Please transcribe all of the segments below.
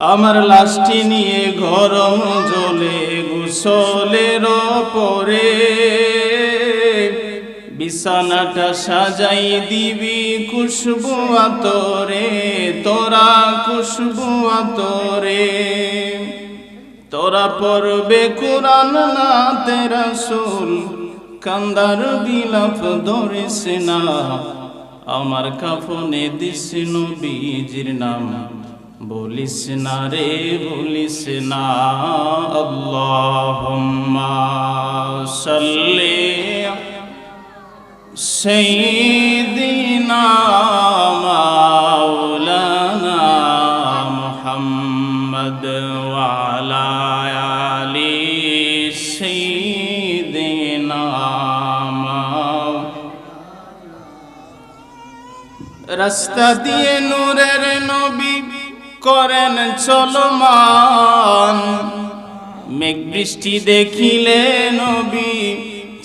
আমার লাশটি নিয়ে গরম জলে গোসলের পরে বিছানাটা সাজাই দিবি খুশবু আতরে, তোরা খুশবু আতরে। তোরা পড়বে কুরআন নাতে রাসূল, কান্দার বিলাপ ধরিস না। আমার কাফনে দিস নবীজির নাম, বলিস না রে বলিস না। আল্লাহুম্মা সাল্লি সাইয়্যিদিনা মাওলানা মুহাম্মদ ওয়া আলা আলি সাইয়্যিদিনা। রাস্তা দিয়ে নূরের নবী করেন চলমান, মেঘ বৃষ্টি দেখিলে নবী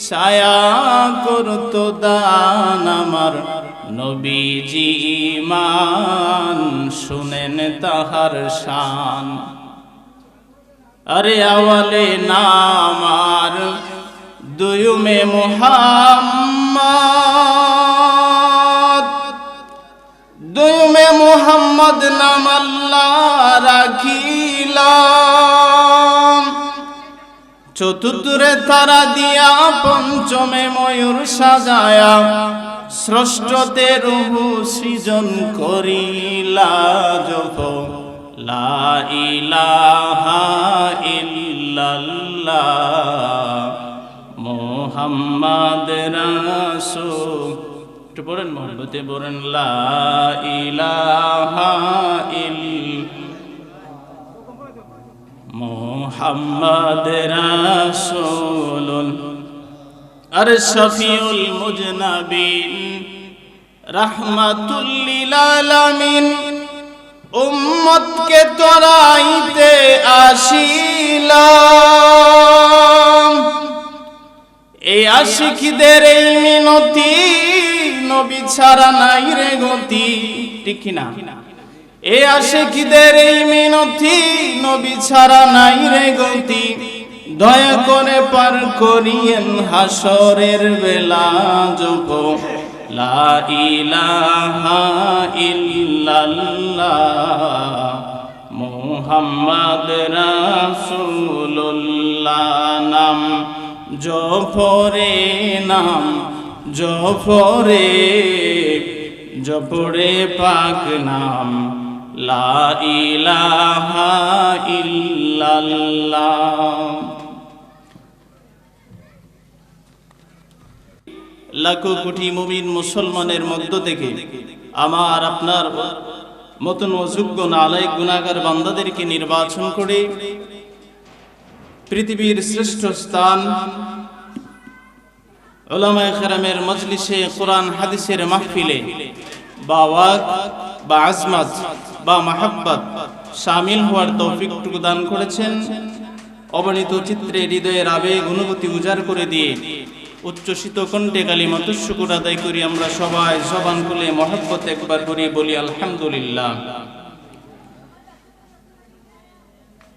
ছায়া করত দান। আমার নবীজি ঈমান, শুনেন তাহার শান। আরে আওয়ালে নামার দুয়ুমে মুহাম্মদ, দুয়ুমে মুহাম্মদ নাম আল্লাহ রাখিলাম। চতুর্থে তারা দিয়া পঞ্চমে ময়ূর সাজায়া, ষষ্ঠতে রূহ সৃজন করিলা। জপ লা ইলাহা ইল্লাল্লাহ মুহাম্মদ রাসূল। একটু পড়েন, মহব্বতে পড়েন, লা ইলাহা মুহাম্মদ রাসূলুন। আর শফিউল মুজনাবিন রাহমাতুল লিল আলামিন, উম্মতকে তরাইতে আসিলাম। এই আশিকদের এই মিনতি, নবী ছাড়া নাই রে গতি। ঠিক কিনা? এ আশিকদের এই মিনতি, নবী ছাড়া নাই রে গতি। দয়া করে পার করিয়েন হাসরের বেলা। জপ লা ইলাহা ইল্লাল্লাহ মুহাম্মদ রাসূলুল্লাহ। নাম জপরে, নাম জপরে, জপরে পাক নাম লা ইলাহা ইল্লাল্লাহ। লাখো কোটি মুমিন মুসলমানের মধ্য থেকে আমার আপনার মতন অযোগ্য নালায়েক গুনাহগার বান্দাদেরকে নির্বাচন করে পৃথিবীর শ্রেষ্ঠ স্থান উলামায়ে কেরামের মজলিসে কোরআন হাদিসের মাহফিলে বা ওয়াক বা আজমত বা মাহাব্বত শামিল হওয়ার তৌফিকটুকু দান করেছেন। অবনীত চিত্রে হৃদয়ের আবেগ অনুভূতি উজাড় করে দিয়ে উচ্চসিত কণ্ঠে কালিমাতুশ শুকর আদায় করি আমরা সবাই জবান খুলে মহব্বত একবার করে বলি আলহামদুলিল্লাহ।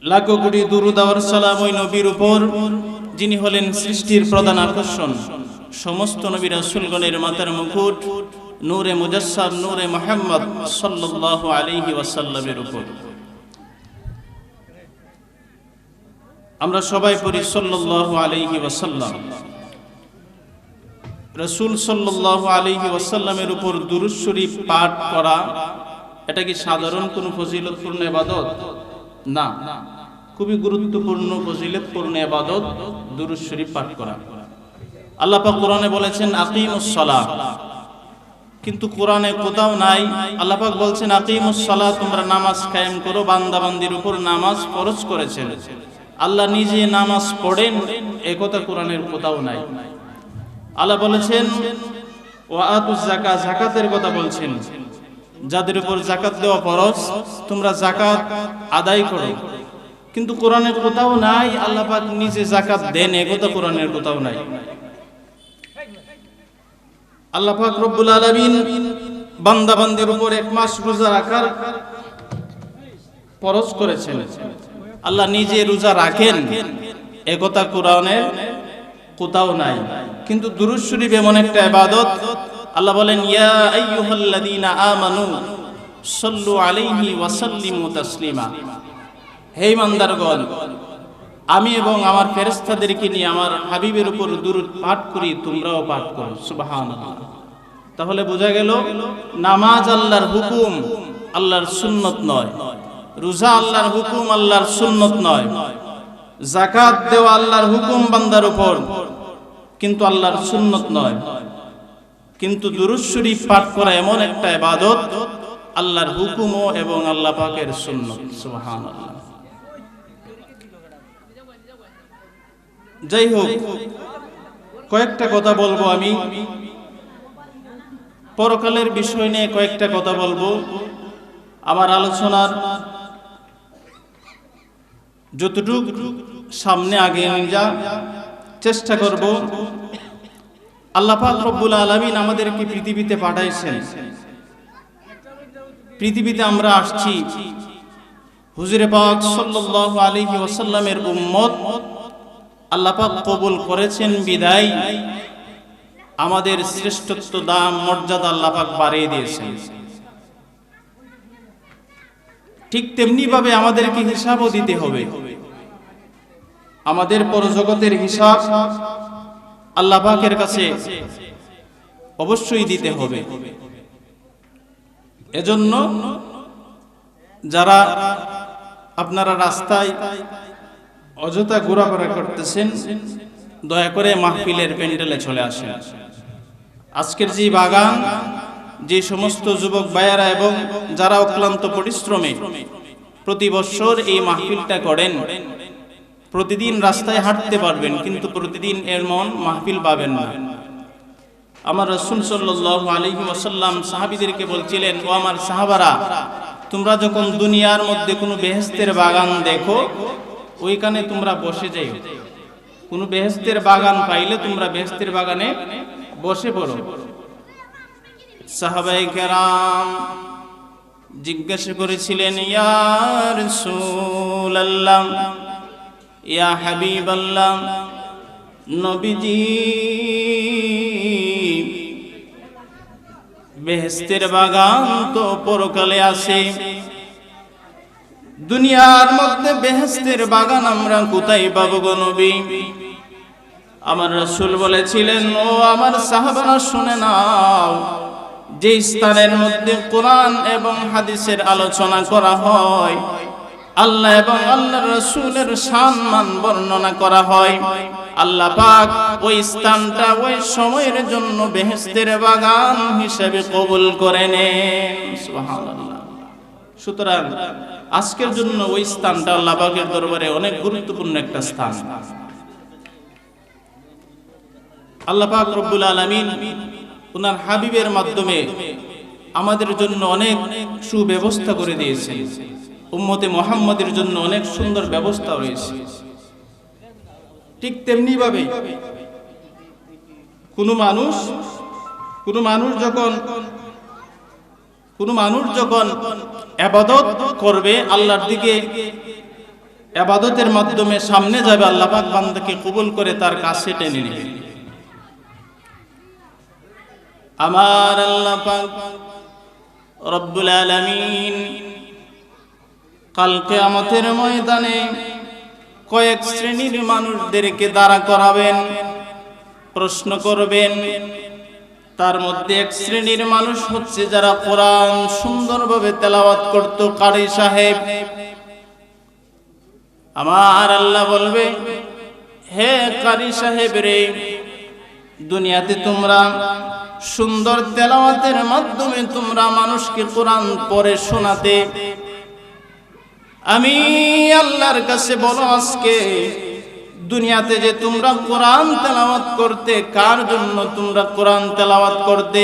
লাখো কোটি দুরূদ আর সালাম ওই নবীর উপর, যিনি হলেন সৃষ্টির প্রধান আকর্ষণ, সমস্ত নবী রাসূলগণের মাথার মুকুট, নূরে মুজাসসাম নূরে মুহাম্মদ সাল্লাল্লাহু আলাইহি ওয়াসাল্লামের উপর। আমরা সবাই পড়ি সাল্লাল্লাহু আলাইহি ওয়াসাল্লাম। রাসূল সাল্লাল্লাহু আলাইহি ওয়াসাল্লামের উপর দুরূদ শরীফ পাঠ করা এটা কি সাধারণ কোনো ফজিলতপূর্ণ ইবাদত? না, খুবই গুরুত্বপূর্ণ ফজিলতপূর্ণ ইবাদত দুরূদ শরীফ পাঠ করা। আল্লাহ পাক কোরআনে বলেছেন আকিমুস সালাহ, কিন্তু কোরআনে কোথাও নাই আল্লাহ পাক বলছেন আকিমুস সালাহ, তোমরা নামাজ কায়েম করো। বান্দা বান্দির উপর নামাজ ফরজ করেছেন। আল্লাহ নিজে নামাজ পড়েন এই কথা কোরআনের কোথাও নাই। আল্লাহ বলেছেন ওয়া আতুজ যাকাত, যাকাতের কথা বলছেন, যাদের উপর যাকাত দেওয়া ফরজ তোমরা যাকাত আদায় করো। কিন্তু কোরআনের কোথাও নাই আল্লাহ পাক নিজে যাকাত দেন এই কথা কোরআনের কোথাও নাই। আল্লাহ পাক রব্বুল আলামিন বান্দা বান্দির উপর এক মাস রোজা রাখার ফরজ করেছেন। আল্লাহ নিজে রোজা রাখেন এ কথা কোরআনে কোথাও নাই, কিন্তু দুরূদ শরীফ এমন একটা ইবাদত, আল্লাহ বলেন ইয়া আইয়ুহাল্লাযীনা আমানু সাল্লু আলাইহি ওয়া সাল্লিমু তাসলিমা। হে ইমানদারগণ, আমি এবং আমার ফেরেশতাদেরকে নিয়ে আমার হাবিবের উপর দুরূদ পাঠ করি, তোমরাও পাঠ করো। সুবহানাল্লাহ। তাহলে বোঝা গেল নামাজ আল্লাহর হুকুম, আল্লাহর সুন্নত নয়। রোজা আল্লাহর হুকুম, আল্লাহর সুন্নত নয়। যাকাত দেওয়া আল্লাহর হুকুম বান্দার উপর, কিন্তু আল্লাহর সুন্নত নয়। কিন্তু দুরূদ শরীফ পাঠ করা এমন একটা ইবাদত, আল্লাহর হুকুমও এবং আল্লাহ পাকের সুন্নত। সুবহানাল্লাহ। যাই হোক, কয়েকটা কথা বলবো আমি পরকালের বিষয় নিয়ে, কয়েকটা কথা বলবো। আমার আলোচনার যতটুকু সামনে আগে নিয়ে যা চেষ্টা করব। আল্লাহ পাক রব্বুল আলামিন আমাদেরকে পৃথিবীতে পাঠাইছেন। পৃথিবীতে আমরা আসছি হুজুরে পাক সাল্লাল্লাহু আলাইহি ওয়াসাল্লামের উম্মত। আল্লাহ পাক কবুল করেছেন বিদায় আমাদের শ্রেষ্ঠত্ব, দাম, মর্যাদা আল্লাহ পাক বাড়িয়ে দিয়েছেন। ঠিক তেমনি ভাবে আমাদেরকে হিসাবও দিতে হবে। আমাদের পরজগতের হিসাব আল্লাহ পাকের কাছে অবশ্যই দিতে হবে। এজন্য যারা আপনারা রাস্তায় অযথা ঘোরাফেরা করতেছেন, দয়া করে মাহফিলের প্যান্ডেলে চলে আসেন। আজকের যে বাগান, যে সমস্ত যুবক ভাইয়েরা এবং যারা অক্লান্ত পরিশ্রমে প্রতি বছর এই মাহফিলটা করেন, প্রতিদিন রাস্তায় হাঁটতে পারবেন, কিন্তু প্রতিদিন এমন মাহফিল পাবেন না। আমার রাসূল সাল্লাল্লাহু আলাইহি ওয়াসাল্লাম সাহাবীদেরকে বলছিলেন, ও আমার সাহাবারা, তোমরা যখন দুনিয়ার মধ্যে কোনো বেহেশতের বাগান দেখো, ওইখানে তোমরা বসে যাও। কোনো বেহেশতের বাগান পাইলে তোমরা বেহেশতের বাগানে বসে পড়ো। সাহাবায়ে কেরাম জিজ্ঞাসা করেছিলেন, ইয়া রাসূলুল্লাহ, ইয়া হাবিবাল্লাহ, নবীজি, বেহেশতের বাগান তো পরকালে আছে, দুনিয়ার মধ্যে বেহেশতের বাগান আমরা কোথায় পাবো গো নবী? আমার রাসূল বলেছিলেন, ও আমার সাহাবারা শুনে নাও, যে স্থানের মধ্যে কোরআন এবং হাদিসের আলোচনা করা হয়, আল্লাহ এবং আল্লাহর রাসূলের সম্মান বর্ণনা করা হয়, আল্লাহ পাক ওই স্থানটা ওই সময়ের জন্য বেহেশতের বাগান হিসেবে কবুল করে নেন। সুবহানাল্লাহ। সুতরাং আজকের জন্য ওই স্থানটা আল্লাহ পাকের দরবারে অনেক গুরুত্বপূর্ণ একটা স্থান। আল্লাহ পাক রব্বুল আলামিন ওনার হাবিবের মাধ্যমে আমাদের জন্য অনেক সুব্যবস্থা করে দিয়েছেন। উম্মতে মুহাম্মাদের জন্য অনেক সুন্দর ব্যবস্থা রয়েছে। ঠিক তেমনি ভাবে কোনো মানুষ যখন ইবাদত করবে, আল্লাহর দিকে ইবাদতের মাধ্যমে সামনে যাবে, আল্লাহ পাক বান্দাকে কবুল করে তার কাছে টেনে নেবে। আমার আল্লাহ পাক রব্বুল আলামিন কাল কিয়ামতের ময়দানে কয়েক শ্রেণীর মানুষদেরকে দাঁড়া করাবেন, প্রশ্ন করবেন। তার মধ্যে এক শ্রেণীর মানুষ হচ্ছে যারা কোরআন সুন্দরভাবে তেলাওয়াত করত, কারি সাহেব। আমার আল্লাহ বলবে, হে কারি সাহেব রে, দুনিয়াতে তোমরা সুন্দর তেলাওয়াতের মাধ্যমে তোমরা মানুষকে কোরআন পড়ে শোনাতে, আমি আল্লাহর কাছে বলো, আজকে দুনিয়াতে যে তোমরা কোরআন তেলাওয়াত করতে, কার জন্য তোমরা কোরআন তেলাওয়াত করতে?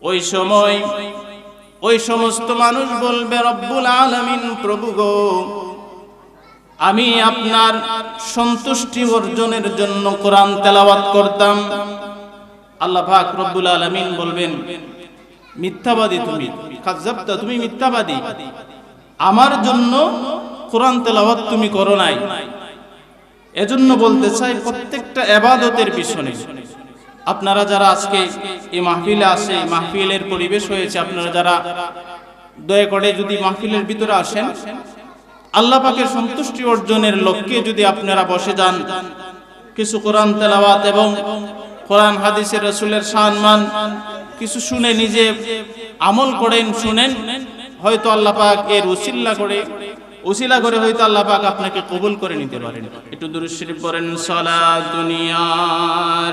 ওই সময় ওই সমস্ত মানুষ বলবে, রব্বুল আলামিন, প্রভু গো, আমি আপনার সন্তুষ্টি অর্জনের জন্য কোরআন তেলাওয়াত করতাম। আল্লাহ পাক রব্বুল আলামিন বলবেন, মিথ্যাবাদী তুমি, কাযযাবতা তুমি মিথ্যাবাদী, আমার জন্য কোরআন তেলাওয়াত তুমি করো নাই। এজন্য বলতে চাই প্রত্যেকটা ইবাদতের পিছনে আপনারা যারা আজকে এই মাহফিলে আসে, মাহফিলের পরিবেশ হয়েছে, আপনারা যারা দয়া করে যদি মাহফিলের ভিতরে আসেন, আল্লাহ পাকের সন্তুষ্টি অর্জনের লক্ষ্যে যদি আপনারা বসে যান, কিছু কোরআন তেলাওয়াত এবং কোরআন হাদিসের রাসূলের সম্মান কিছু শুনে নিজে আমল করেন, শুনেন, হয়তো আল্লাহ পাক এর উসিলা করে হয়তো আল্লাহ পাক আপনাকে কবুল করে নিতে পারেন। একটু দুরূদ শরীফ পড়েন। সালাতুন ইয়া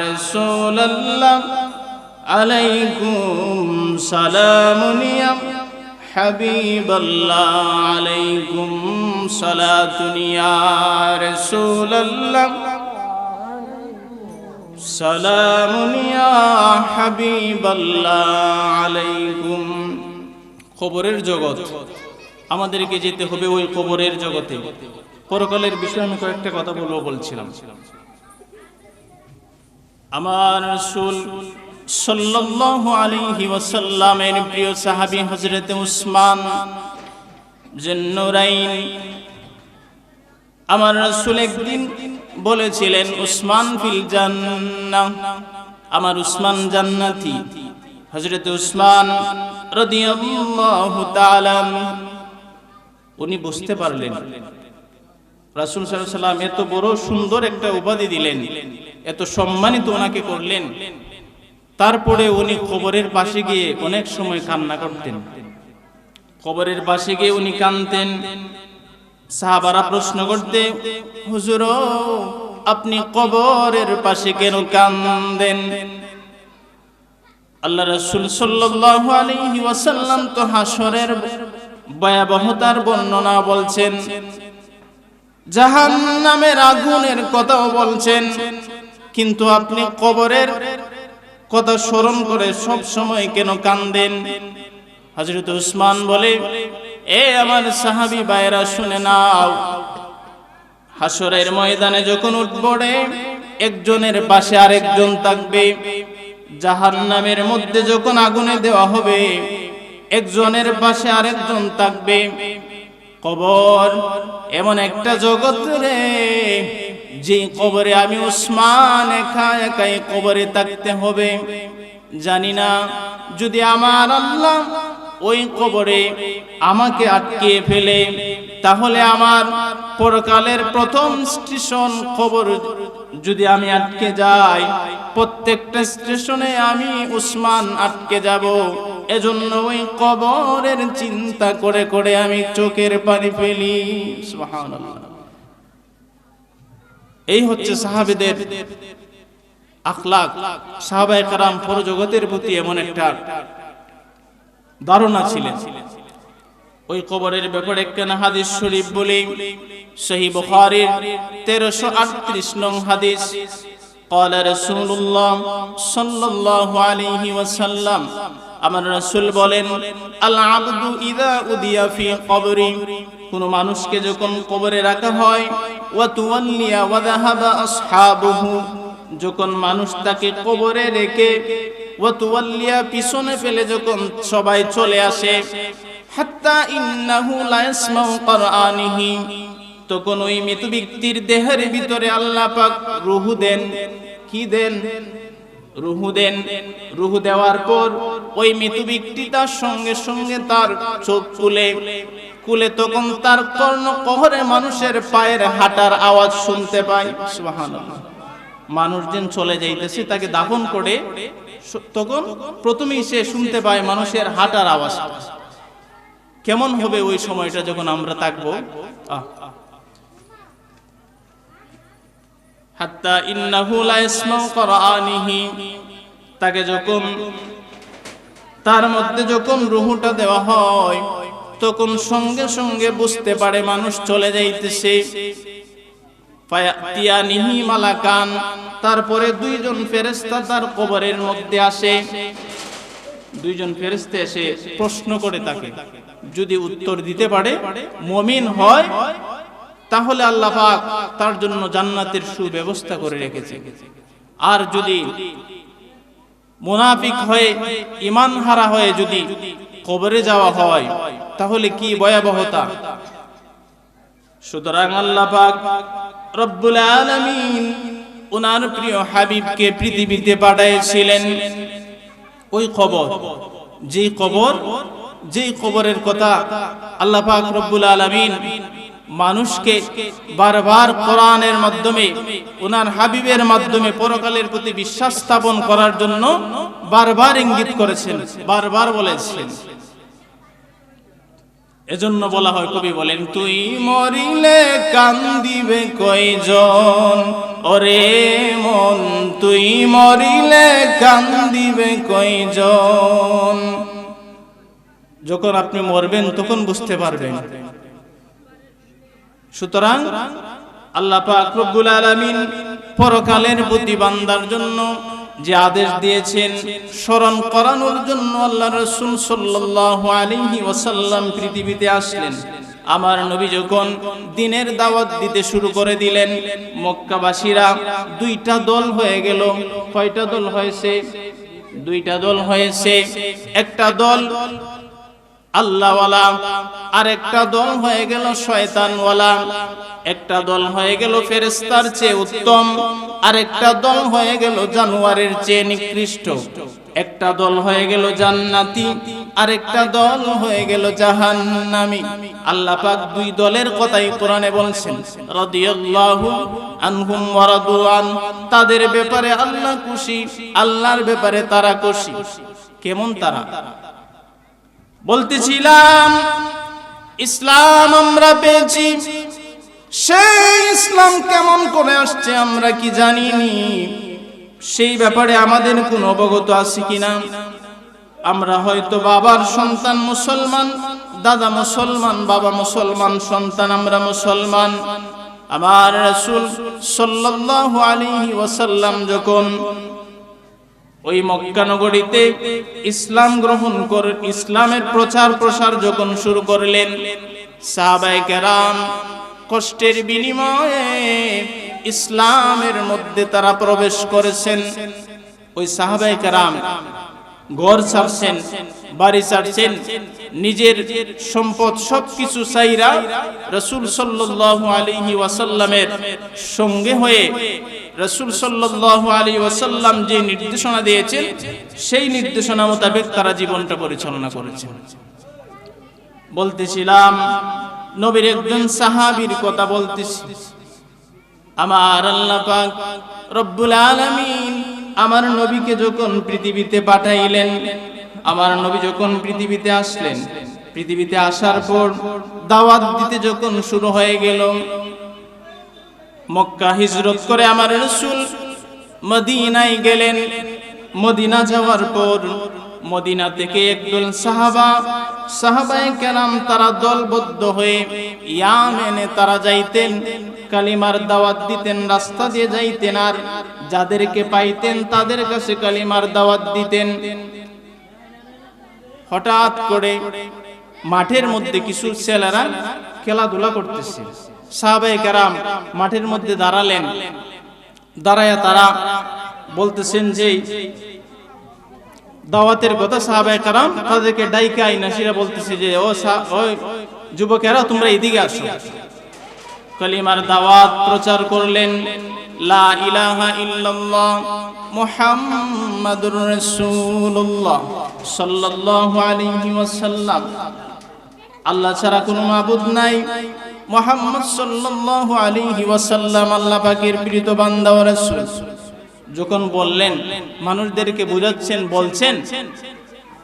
রাসূলুল্লাহ আলাইকুম সালামুন ইয়া হাবিবাল্লাহ আলাইকুম সালাতুন ইয়া রাসূলুল্লাহ সালামুন ইয়া হাবিবাল্লাহ আলাইকুম। কবরের জগৎ, আমাদেরকে যেতে হবে ওই কবরের জগতে। পরকালের বিষয়ে আমি কয়েকটা কথা বলছিলাম। আমার রাসূল সাল্লাল্লাহু আলাইহি ওয়াসাল্লামের প্রিয় সাহাবী হযরত উসমান জিন্নুরাইন, আমার রাসূল একদিন বলেছিলেন উসমান ফিল জান্নাহ, আমার উসমান জান্নাতি। হযরত উসমান রাদিয়াল্লাহু তাআলা উনি বুঝতে পারলেন রাসূল সাল্লাল্লাহু আলাইহি ওয়াসাল্লাম এত বড় সুন্দর একটা উপাধি দিলেন, এত সম্মানিত ওনাকে করলেন, তারপরে উনি কবরের পাশে গিয়ে অনেক সময় কান্না করতেন। কবরের পাশে গিয়ে উনি কাঁদতেন। সাহাবারা প্রশ্ন করতে, হুজুর আপনি কবরের পাশে কেন কাঁদেন? আল্লাহ রাসূল সাল্লাল্লাহু আলাইহি ওয়াসাল্লাম তো হাসরের ভয়াবহতার বর্ণনা বলছেন, জাহান্নামের আগুনের কথাও বলছেন, কিন্তু আপনি কবরের কথা স্মরণ করে সব সময় কেন কাঁদেন? হযরত উসমান বলে, এ আমার সাহাবী ভাইরা শুনে নাও, হাসরের ময়দানে যখন উঠবে একজনের পাশে আরেকজন থাকবে, জাহান্নামের মধ্যে যখন আগুনে দেওয়া হবে একজনের পাশে আরেকজন থাকবে। কবর এমন একটা জগৎ রে, যে কবরে আমি উসমান একা একাই কবরে থাকতে হবে। জানি না যদি আমার আল্লাহ ওই কবরে আমাকে আটকে ফেলে, তাহলে আমার পরকালের প্রথম স্টেশন কবর যদি আমি আটকে যাই, প্রত্যেকটা স্টেশনে আমি উসমান আটকে যাব। এজন্য ওই কবরের চিন্তা করে করে আমি চোখের পানি ফেলি। সুবহানাল্লাহ। এই হচ্ছে সাহাবীদের আখলাক। সাহাবায়ে কেরাম পরজগতের প্রতি এমন একটা ধারণা ছিলেন। ওই কবরের ব্যাপারে একখানা হাদিস শরীফ বলি, সহিহ বুখারীর 1338 নং হাদিস। قال رسول الله صلى الله عليه وسلم, আমার রাসূল বলেন, আল আবদু ইযা উদিয়া ফি কবরি, কোন মানুষকে যখন কবরে রাখা হয়, ওয়া তুওয়াল্লিয়া ওয়া যাহাবা আসহাবুহু, যখন মানুষ তাকে কবরে রেখে ওয়া তুওয়াল্লিয়া পিছনে ফেলে যখন সবাই চলে আসে, হাত্তা ইন্নাহু লা ইয়াসমাউ কুরআনিহি, তখন ওই মৃত ব্যক্তির দেহের ভিতরে আল্লাহ পাক রূহ দেন। কি দেন? রূহ দেন। রূহ দেওয়ার পর ওই মৃত ব্যক্তি তার সঙ্গে সঙ্গে তার চোখ খুলে তখন তার কর্ণকহরে মানুষের পায়ের হাঁটার আওয়াজ শুনতে পায়। সুবহানাল্লাহ। মানুষ যেন চলে যাইতেছে, তাকে দাফন করে তখন প্রথমেই সে শুনতে পায় মানুষের হাঁটার আওয়াজ। কেমন হবে ওই সময়টা যখন আমরা থাকবো? হাত্তা ইন্নাহু লা ইয়াসমাউ কুরআনিহি, তাকে যখন তার মধ্যে যখন রূহটা দেওয়া হয় তখন সঙ্গে সঙ্গে বুঝতে পারে মানুষ চলে যাইতেছে। ফায়াতিয়ানিহি মালাকান, তারপরে দুইজন ফেরেশতা তার কবরের মধ্যে আসে। দুইজন ফেরেশতা এসে প্রশ্ন করে তাকে, যদি উত্তর দিতে পারে, মুমিন হয়, তাহলে আল্লাহ পাক তার জন্য জান্নাতের সুব্যবস্থা করে রেখেছে। আর যদি মুনাফিক হয়ে ঈমান হারা হয়ে যদি কবরে যাওয়া হয় তাহলে কি ভয়াবহতা। সুতরাং আল্লাহ পাক রব্বুল আলামিন ওনার প্রিয় হাবিবকে পৃথিবীতে পাঠিয়েছিলেন ওই কবর, যেই কবরের কথা আল্লাহ পাক রব্বুল আলামিন মানুষকে বারবার কোরআনের মাধ্যমে ওনার হাবিবের মাধ্যমে পরকালের প্রতি বিশ্বাস স্থাপন করার জন্য বারবার ইঙ্গিত করেছেন, বারবার বলেছেন। এজন্য বলা হয়, কবি বলেন, তুই মরিলে কান্দিবে কয়জন, ওরে মন তুই মরিলে কান্দিবে কয়জন। যখন আপনি মরবেন তখন বুঝতে পারবেন। সুতরাং আল্লাহ পাক রব্বুল আলামিন পরকালের প্রতি বান্দার জন্য যে আদেশ দিয়েছেন স্মরণ করানোর জন্য আল্লাহ রাসূল সাল্লাল্লাহু আলাইহি ওয়াসাল্লাম পৃথিবীতে আসলেন। আমার নবী যখন দ্বীনের দাওয়াত দিতে শুরু করে দিলেন, মক্কাবাসীরা দুইটা দল হয়ে গেল। কয়টা দল হয়েছে? দুইটা দল হয়েছে। একটা দল আল্লাহওয়ালা, আর একটা দল হয়ে গেল শয়তানওয়ালা। একটা দল হয়ে গেল ফেরেশতার চেয়ে উত্তম, আর একটা দল হয়ে গেল জানোয়ারের চেয়ে নিকৃষ্ট। একটা দল হয়ে গেল জান্নাতি, আর একটা দল হয়ে গেল জাহান্নামী। আল্লাহ পাক দুই দলের কথাই কোরআনে বলছেন, রাদিয়াল্লাহু আনহুম ওয়া রাদু আন। তাদের ব্যাপারে আল্লাহ খুশি, আল্লাহর ব্যাপারে তারা খুশি। কেমন তারা? বলতেছিলাম ইসলাম আমরা পেয়েছি, সেই ইসলাম কেমন করে আসছে আমরা কি জানিনি। সেই ব্যাপারে আমাদের কোনো অবগত আছে কিনা? আমরা হয়তো বাবার সন্তান মুসলমান, দাদা মুসলমান, বাবা মুসলমান, সন্তান আমরা মুসলমান। আমার রাসূল সাল্লাল্লাহু আলাইহি ওয়াসাল্লাম যখন ওই মক্কা নগরীতে ইসলাম গ্রহণ করে ইসলামের প্রচার প্রসার যখন শুরু করলেন, সাহাবায়ে কেরাম কষ্টের বিনিময়ে ইসলামের মধ্যে তারা প্রবেশ করেছেন। ওই সাহাবায়ে কেরাম ঘর ছাড়ছেন, বাড়ি ছাড়ছেন, নিজের সম্পদ সবকিছু চাইরা রাসূল সাল্লাল্লাহু আলাইহি ওয়াসাল্লামের সঙ্গে হয়ে রাসূল সাল্লাল্লাহু আলাইহি ওয়াসাল্লাম যে নির্দেশনা দিয়েছেন সেই নির্দেশনা মোতাবেক তারা জীবনটা পরিচালনা করেছেন। বলতেছিলাম নবীর একজন সাহাবীর কথা বলতেছি। আমার আল্লাহ পাক রব্বুল আলামিন আমার নবীকে যখন পৃথিবীতে পাঠাইলেন, আমার নবী যখন পৃথিবীতে আসলেন, পৃথিবীতে আসার পর দাওয়াত দিতে যখন শুরু হয়ে গেল, মক্কা হিজরত করে আমার রাসূল মদিনায় গেলেন। মদিনা যাওয়ার পর মদিনা থেকে একদল সাহাবায়ে কেরাম তারা দলবদ্ধ হয়ে ইয়ামেনে তারা যাইতেন, কালিমার দাওয়াত দিতেন, রাস্তা দিয়ে যাইতেন, আর যাদেরকে পাইতেন তাদের কাছে কালিমার দাওয়াত দিতেন। হঠাৎ করে মাঠের মধ্যে কিছু ছেলেরা খেলাধুলা করতেছে। সাহাবায়ে কেরাম মাঠের মধ্যে দাঁড়ালেন, দাঁড়ায়া তারা বলতেছেন যে দাওয়াতের কথা। সাহাবায়ে কেরাম তাদেরকে ডাইকা আইনা সেরা বলতেছে যে ওই যুবকেরা তোমরা এদিকে আসো। কালিমার দাওয়াত প্রচার করলেন, লা ইলাহা ইল্লাল্লাহ মুহাম্মাদুর রাসূলুল্লাহ সাল্লাল্লাহু আলাইহি ওয়াসাল্লাম, আল্লাহ ছাড়া কোনো মাবুদ নাই, মুহাম্মদ সাল্লাল্লাহু আলাইহি ওয়াসাল্লাম আল্লাহ পাকের প্রিয় বান্দা ও রাসূল। যখন বললেন, মানুষদেরকে বুঝাচ্ছেন, বলছেন,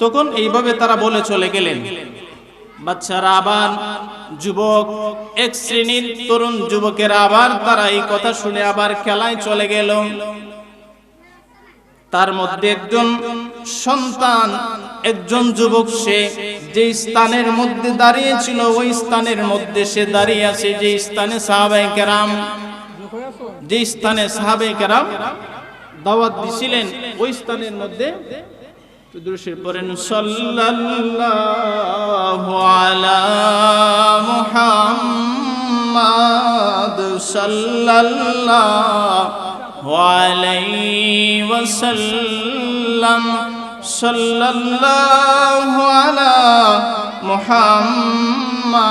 তখন এইভাবে তারা বলে চলে গেলেন। বাচ্চারা আবার যুবক, এক শ্রেণীর তরুণ যুবকেরা আবার তারা এই কথা শুনে আবার খেলায় চলে গেল। তার মধ্যে একজন সন্তান, একজন যুবক, সে যে স্থানের মধ্যে দাঁড়িয়ে ছিল ওই স্থানের মধ্যে সে দাঁড়িয়ে আছে যে স্থানে সাহাবায়ে কেরাম দাওয়াত দিছিলেন, ওই স্থানের মধ্যে দুরূদ পড়েন, সাল্লাল্লাহু আলা মুহাম্মাদ সাল্লাল্লাহু عليه وسلم صلى الله على محمد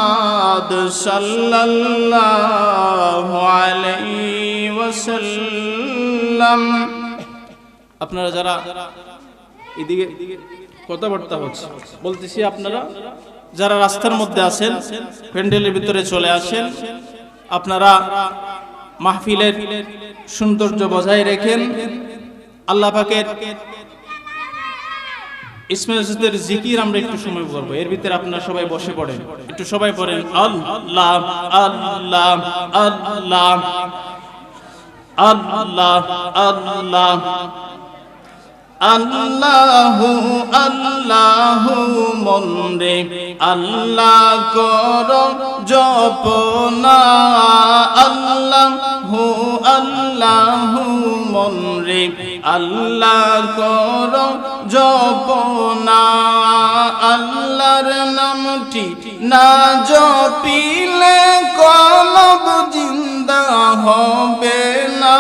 صلى الله عليه وسلم আপনারা যারা এদিকে কথাবার্তা হচ্ছে বলতেছি, আপনারা যারা রাস্তার মধ্যে আছেন প্যান্ডেলের ভিতরে চলে আসেন। আপনারা মাহফিলের সৌন্দর্য বজায় রাখেন। আল্লাহ পাকের ইসমে আজমের জিকির আমরা একটু সময় করব, এর ভিতরে আপনারা সবাই বসে পড়েন, একটু সবাই পড়েন আল্লাহ আল্লাহ আল্লাহ আল্লাহ আল্লাহ আল্লাহু আল্লাহু মনরে আল্লাহ কর জপনা, আল্লাহু আল্লাহু মনরে আল্লাহ কর জপনা। আল্লাহর নামটি না জপিলে কলব জিন্দা হবে না,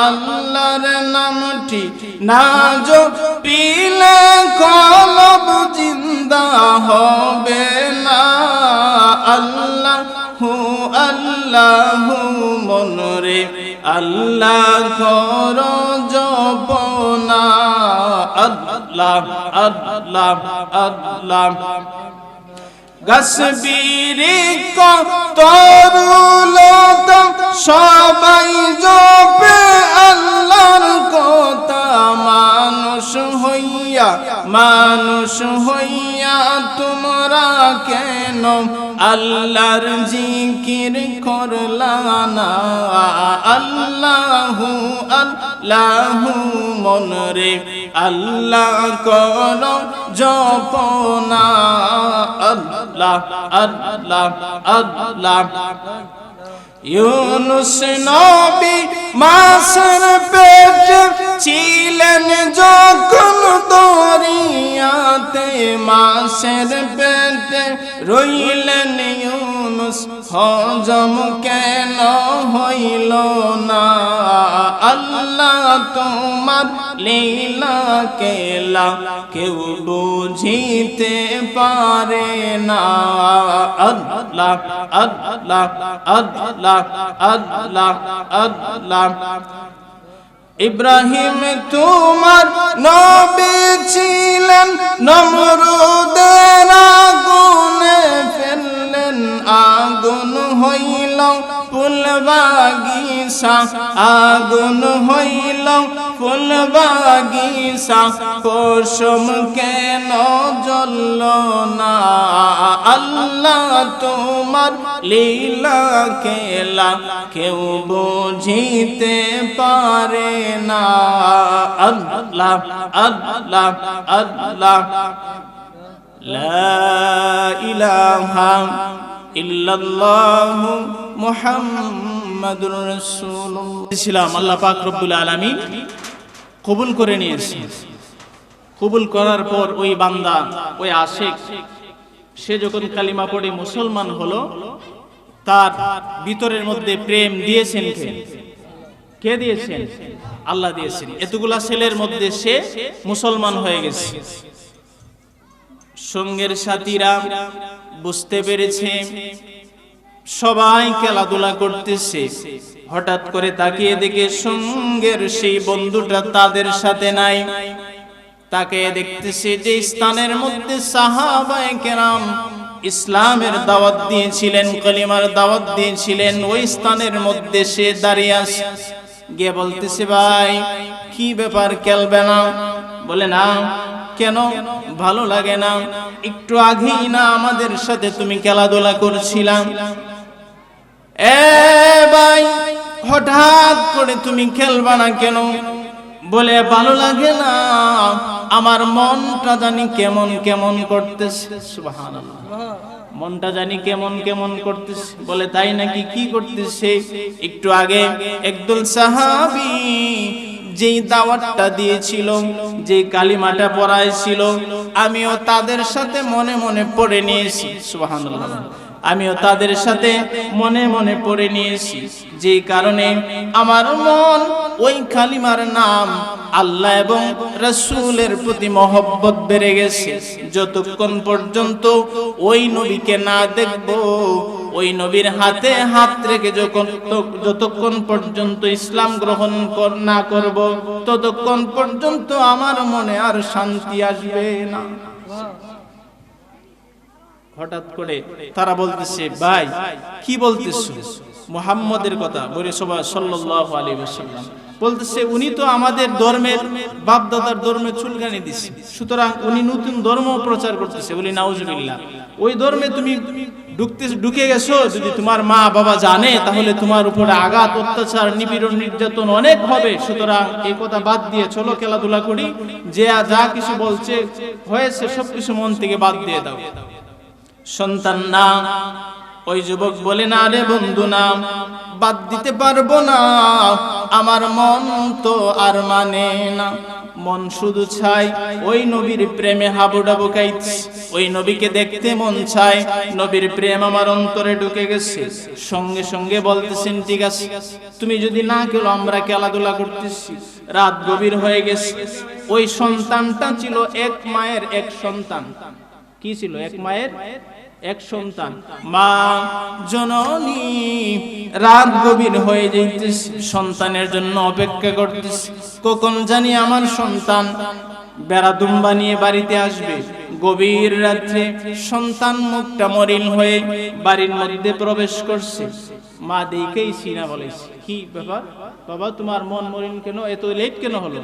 আল্লাহর নামটি না জপিলে কলব জিন্দা হবে না। আল্লাহু আল্লাহু মনরে আল্লাহ কর জপনা, আল্লাহ আল্লাহ আল্লাহ। গাছ বিরিক্ষ তরুলতা সবাই জপে আল্লাহর কথা, মানুষ হইয়া তোমরা কেন আল্লাহর জিকির করলা না। আল্লাহু আল্লাহু মনরে আল্লাহ কর জপনা, আল্লাহ আল্লাহ আল্লাহ। ইউনুস নবী মাছের পেটে ছিলেন যখন দরিয়াতে, মাছের পেটে রইলেন ইউনুস, হজম কেন হইল না। আল্লাহ তোমার লীলা কেলা কেউ বুঝিতে পারে না। আল্লাহ আল্লাহ আল্লাহ আল্লাহ আল্লাহ। ইব্রাহিম তোমার নবী ছিলেন, নমরুদের আগুনে ফেললেন, আগুন হইল ফুল বাগিচা, আগুন হইল ফুল বাগিচা, পশম কেন জ্বলল না। আল্লাহ তোমার লীলা খেলা কেউ বুঝিতে পারে না। আল্লাহ আল্লাহ আল্লাহ। লা ইলাহা ইল্লাল্লাহু মুহাম্মাদুর রাসূলুল্লাহ। আল্লাহ পাক রব্বুল আলামিন কবুল করে নিয়েছেন। কবুল করার পর ওই বান্দা, ওই আশিক, সে যখন কালিমা পড়ে মুসলমান হলো, তার ভিতরের মধ্যে প্রেম দিয়েছেন কে দিয়েছেন? আল্লাহ দিয়েছেন। এতগুলা ছেলের মধ্যে সে মুসলমান হয়ে গেছে। সঙ্গের সাথীরা বুঝতে পেরেছে সবাই খেলাধুলা করতেছে, হঠাৎ করে তাকিয়ে দেখে সঙ্গের সেই বন্ধুটা তাদের সাথে নাই। তাকে দেখতেছে যে স্থানের মধ্যে সাহাবায়ে কেরাম ইসলামের দাওয়াত দিয়েছিলেন, কলিমার দাওয়াত দিয়েছিলেন, ওই স্থানের মধ্যে সে দাঁড়িয়ে আছে। গিয়ে বলতেছে, ভাই কি ব্যাপার, খেলবে না? বলে, না। কেন? ভালো লাগে না? একটু আগেই না আমাদের সাথে তুমি খেলাধুলা করছিলাম। এ ভাই, হঠাৎ করে তুমি খেলবা না কেন? বলে, ভালো লাগে না, আমার মনটা জানি কেমন কেমন করতেছে। সুবহানাল্লাহ, মনটা জানি কেমন কেমন করতেছে। বলে, তাই নাকি? কি করতেছে? একটু আগে একদল সাহাবী যেই দাওয়াতটা দিয়েছিল, যে কালিমাটা পড়াইছিল, আমিও তাদের সাথে মনে মনে পড়ে নিয়েছি। সুবহানাল্লাহ। আমিও তাদের সাথে মনে মনে পড়ে নিয়েছি, যেই কারণে আমার মন ওই কালিমার নাম আল্লাহ এবং রাসূলের প্রতি মহব্বত বেড়ে গেছে। যতক্ষণ পর্যন্ত ওই নবীকে না দেখব, ওই নবীর হাতে হাত রেখে যতক্ষণ পর্যন্ত ইসলাম গ্রহণ না করব, ততক্ষণ পর্যন্ত আমার মনে আর শান্তি আসবে না। হঠাৎ করে তারা বলতেছে, ভাই কি বলতেছো? মুহাম্মদের কথা বলে সবাই সাল্লাল্লাহু আলাইহি ওয়াসাল্লাম বলতেছে, উনি তো আমাদের ধর্মের বাপদাদার ধর্মে চুলকানি দিছে, সুতরাং উনি নতুন ধর্ম প্রচার করতেছে। বলি নাউজুবিল্লাহ, ওই ধর্মে তুমি ঢুকে গেছো, যদি তোমার মা বাবা জানে তাহলে তোমার উপরে আঘাত, অত্যাচার, নিপীড়ন, নির্যাতন অনেক হবে। সুতরাং এই কথা বাদ দিয়ে চলো খেলাধুলা করি, যে যা কিছু বলছে হয়েছে সবকিছু মন থেকে বাদ দিয়ে দাও। সন্তান না, ওই যুবক বলে, না রে বন্ধু না, বাদ দিতে পারবো না, আমার মন তো আর মানে না। মন শুধু চাই ওই নবীর প্রেমে হাবুডাবু খাইছে, ওই নবীকে দেখতে মন চায়, নবীর প্রেম আমার অন্তরে ঢুকে গেছে। সঙ্গে সঙ্গে বলতেছেন, ঠিক আছে, তুমি যদি না গেলো আমরা খেলাধুলা করতেছি। রাত গভীর হয়ে গেছে। ওই সন্তানটা ছিল এক মায়ের এক সন্তান। কি ছিল? এক মায়ের এক সন্তান। মা জননী রাত গভীর হয়ে যাইতেছে, সন্তানের জন্য অপেক্ষা করতেছে, কখন জানি আমার সন্তান বেড়া দুম্বা নিয়ে বাড়িতে আসবে। গভীর রাত্রে সন্তান মুখটা মরিন হয়ে বাড়ির মধ্যে প্রবেশ করছে। মা দেখেই সিনা বলেছে, কি ব্যাপার বাবা, তোমার মন মরিন কেন, এত লেট কেন হলো?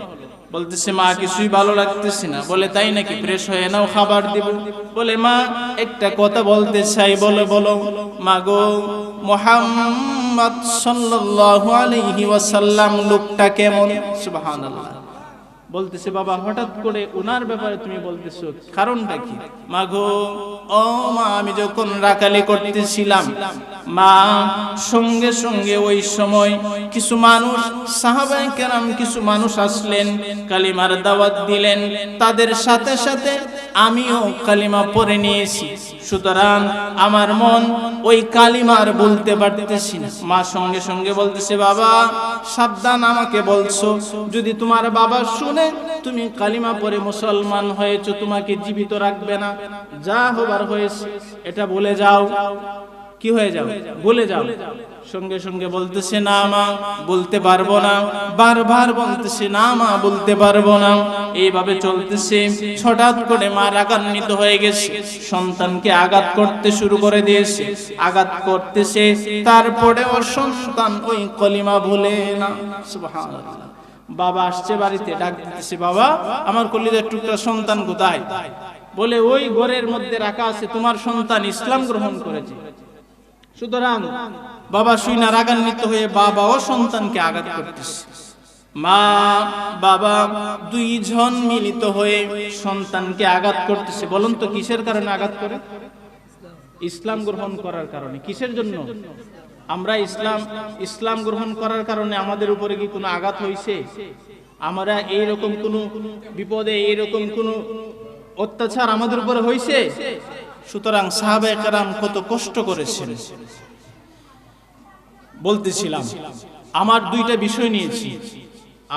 বলতেছে, মা কিছুই ভালো লাগতেছে না। বলে, তাই নাকি? ফ্রেশ হয়ে নাও, খাবার দিব। বলে, মা একটা কথা বলতে চাই। বলে, বলো। মা গো, মুহাম্মদ সাল্লাল্লাহু আলাইহি ওয়াসাল্লাম লোকটা কেমন? সুবহানাল্লাহ। বলতেছে, বাবা হঠাৎ করে উনার ব্যাপারে তুমি বলতেছো, কারণটা কি? মা গো, ও মা, আমি যখন রাকালি করতেছিলাম, মা সঙ্গে সঙ্গে ওই সময় কিছু মানুষ, সাহাবায়ে কেরাম কিছু মানুষ আসলেন, কালিমার দাওয়াত দিলেন, তাদের সাথে সাথে আমিও কালিমা পড়ে নিয়েছি। সুতরাং আমার মন ওই কালিমার বলতে পারতেছি না। মা সঙ্গে সঙ্গে বলতেছে, বাবা সাবধান, আমাকে বলছো, যদি তোমার বাবা শুনে তুমি কালিমা পড়ে মুসলমান হয়েছো, তোমাকে জীবিত রাখবে না, যা হবার হয়েছে এটা বলে যাও। কি হয়ে যাও? বলে যাও। সঙ্গে সঙ্গে বলতেছে, না মা বলতে পারবো না। বারবার বলতেছে, না মা বলতে পারবো না। এইভাবে চলতেছে। হঠাৎ করে মা রাগান্বিত হয়ে গেছে, সন্তানকে আঘাত করতে শুরু করে দিয়েছে। আঘাত করতেছে, তারপরেও সন্তান ওই কলিমা ভুলে না। সুবহানাল্লাহ। বাবা আসছে বাড়িতে, ডাক দিতেছে, বাবা আমার কলিজার টুকরা সন্তান কোথায়? বলে, ওই ঘরের মধ্যে রাখা আছে, তোমার সন্তান ইসলাম গ্রহণ করেছে। সুতরাং বাবা শুইনা রাগান্বিত হয়ে বাবাও সন্তানকে আঘাত করতেছে। মা বাবা দুইজন মিলিত হয়ে সন্তানকে আঘাত করতেছে। বলুন তো কিসের কারণে আঘাত করে? ইসলাম গ্রহণ করার কারণে। কিসের জন্য? আমরা ইসলাম গ্রহণ করার কারণে আমাদের উপরে কি কোনো আঘাত হয়েছে? আমরা এইরকম কোনো বিপদে, এইরকম কোনো অত্যাচার আমাদের উপরে হয়েছে? সুতরাং সাহাবায়ে কেরাম কত কষ্ট করেছেন। বলতেছিলাম, আমার দুইটা বিষয় নিয়েছি,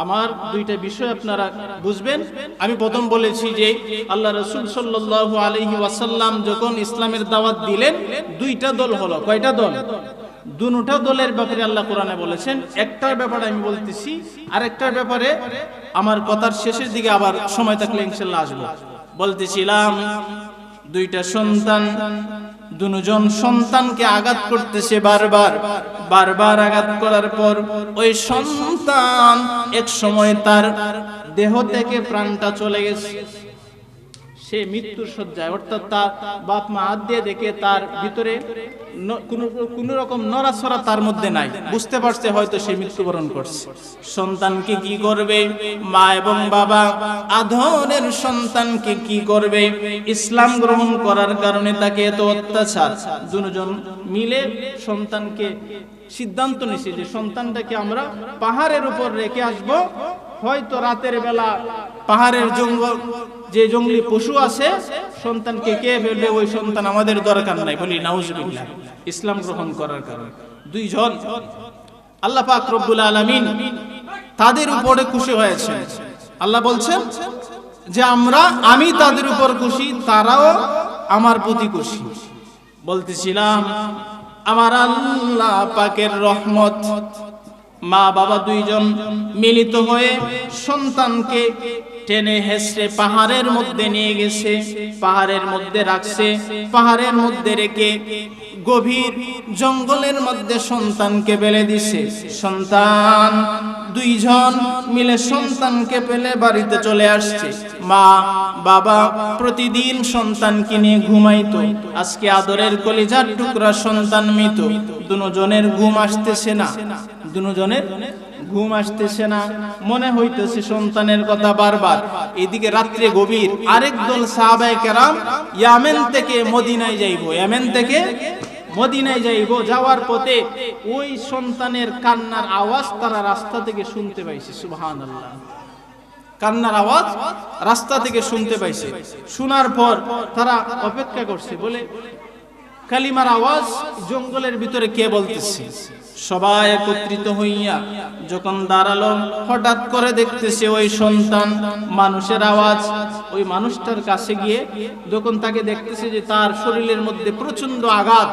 আমার দুইটা বিষয় আপনারা বুঝবেন। আমি প্রথম বলেছি যে আল্লাহ রাসূল সাল্লাল্লাহু আলাইহি ওয়াসাল্লাম যখন ইসলামের দাওয়াত দিলেন, দুইটা দল হলো। কয়টা দল? দুটা দলের ব্যাপারে আল্লাহ কোরআনে বলেছেন। একটার ব্যাপারে আমি বলতেছি, আর একটার ব্যাপারে আমার কথার শেষের দিকে আবার সময় থাকলে ইনশাআল্লাহ আসবো। বলতেছিলাম, দুইটা সন্তান, দুজন সন্তানকে আঘাত করতেছে বারবার আঘাত করার পর ওই সন্তান এক সময় তার দেহ থেকে প্রাণটা চলে গেছে। সে মৃত্যুর শয্যায়, অর্থাৎ তার বাপ মা হাত দিয়ে দেখে তার ভিতরে কোন রকম নড়াচড়া তার মধ্যে নাই, বুঝতে পারছে হয়তো সে মৃত্যুবরণ করছে। সন্তানকে কি করবে? মা এবং বাবা আদরের সন্তানকে কি করবে? ইসলাম গ্রহণ করার কারণে তাকে এত অত্যাচার, দুজন মিলে সন্তানকে সিদ্ধান্ত নিছে যে সন্তানটাকে আমরা পাহাড়ের উপর রেখে আসবো, হয়তো রাতের বেলা পাহাড়ের জঙ্গল যে জঙ্গলি পশু আছে, সন্তানকে কে ফেলবে, ওই সন্তান আমাদের দরকার নাই, বলি নাউজুবিল্লাহ। ইসলাম গ্রহণ করার কারণে দুইজন আল্লাহ পাক রব্বুল আলামিন তাদের উপরে খুশি হয়েছে। আল্লাহ বলছেন যে আমি তাদের উপর খুশি, তারাও আমার প্রতি খুশি। বলতেছিলাম আমার আল্লাহ পাকের রহমত, মা বাবা দুইজন মিলিত হয়ে সন্তানকে টেনে হেসড়ে পাহাড়ের মধ্যে নিয়ে গেছে, পাহাড়ের মধ্যে রাখছে, পাহাড়ের মধ্যে রেখে গভীর জঙ্গলের মধ্যে সন্তানকে ফেলে দিছে। সন্তান দুইজন মিলে সন্তানকে ফেলে বাড়িতে চলে আসছে। মা বাবা প্রতিদিন সন্তানকে নিয়ে ঘুমাইতো, আজকে আদরের কলিজার টুকরা সন্তান মৃত। দুজনের ঘুম আসতেছে না, দুজনের ঘুম আসতেছে না, মনে হইতেছে সন্তানের কথা বারবার। এদিকে রাত্রে গভীর, আরেক দল সাহাবায়ে কেরাম ইয়ামেন থেকে মদিনায় যাইবো, ইয়ামেন থেকে মদিনায় যাইবো, যাওয়ার পথে ওই সন্তানের কান্নার আওয়াজ তারা রাস্তা থেকে শুনতে পাইছে। সুবহানাল্লাহ, কান্নার আওয়াজ রাস্তা থেকে শুনতে পাইছে। শোনার পর তারা অপেক্ষা করছে, বলে কালিমার আওয়াজ জঙ্গলের ভিতরে কে বলতেছে। সবাই একত্রিত হইয়া যখন দাঁড়ালো, হঠাৎ করে দেখতেছে ওই সন্তান মানুষের আওয়াজ। ওই মানুষটার কাছে গিয়ে যখন তাকে দেখতেছে যে তার শরীরের মধ্যে প্রচন্ড আঘাত,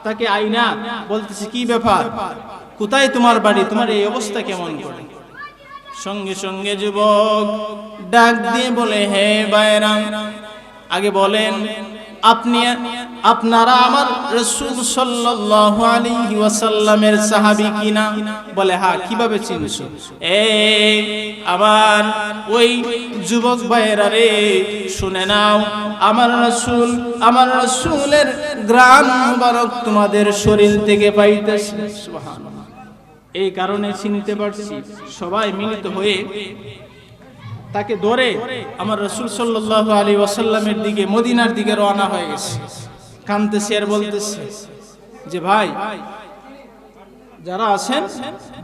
তাকে আইনা বলতেছে কি ব্যাপার, কোথায় তোমার বাড়ি, তোমার এই অবস্থা কেমন করে? সঙ্গে সঙ্গে যুবক ডাক দিয়ে বলে, হে ভাইরা, আগে বলেন আপনারা আমার রাসূল সাল্লাল্লাহু আলাইহি ওয়াসাল্লামের সাহাবী কিনা? বলে হ্যাঁ। কিভাবে চিনছো? আমার ওই যুবক ভাইরা রে, শুনে নাও, আমার রাসূলের ঘ্রাণ মুবারক তোমাদের শরীর থেকে পাইতেছি। সুবহানাল্লাহ, এই কারণে চিনতে পারছি। সবাই মিলিত হয়ে তাকে ধরে আমার রাসূল সাল্লাল্লাহু আলাইহি ওয়াসাল্লামের দিকে, মদিনার দিকে রওনা হয়ে গেছে। কাঁদতেছে আর বলতেছে যে ভাই যারা আছেন,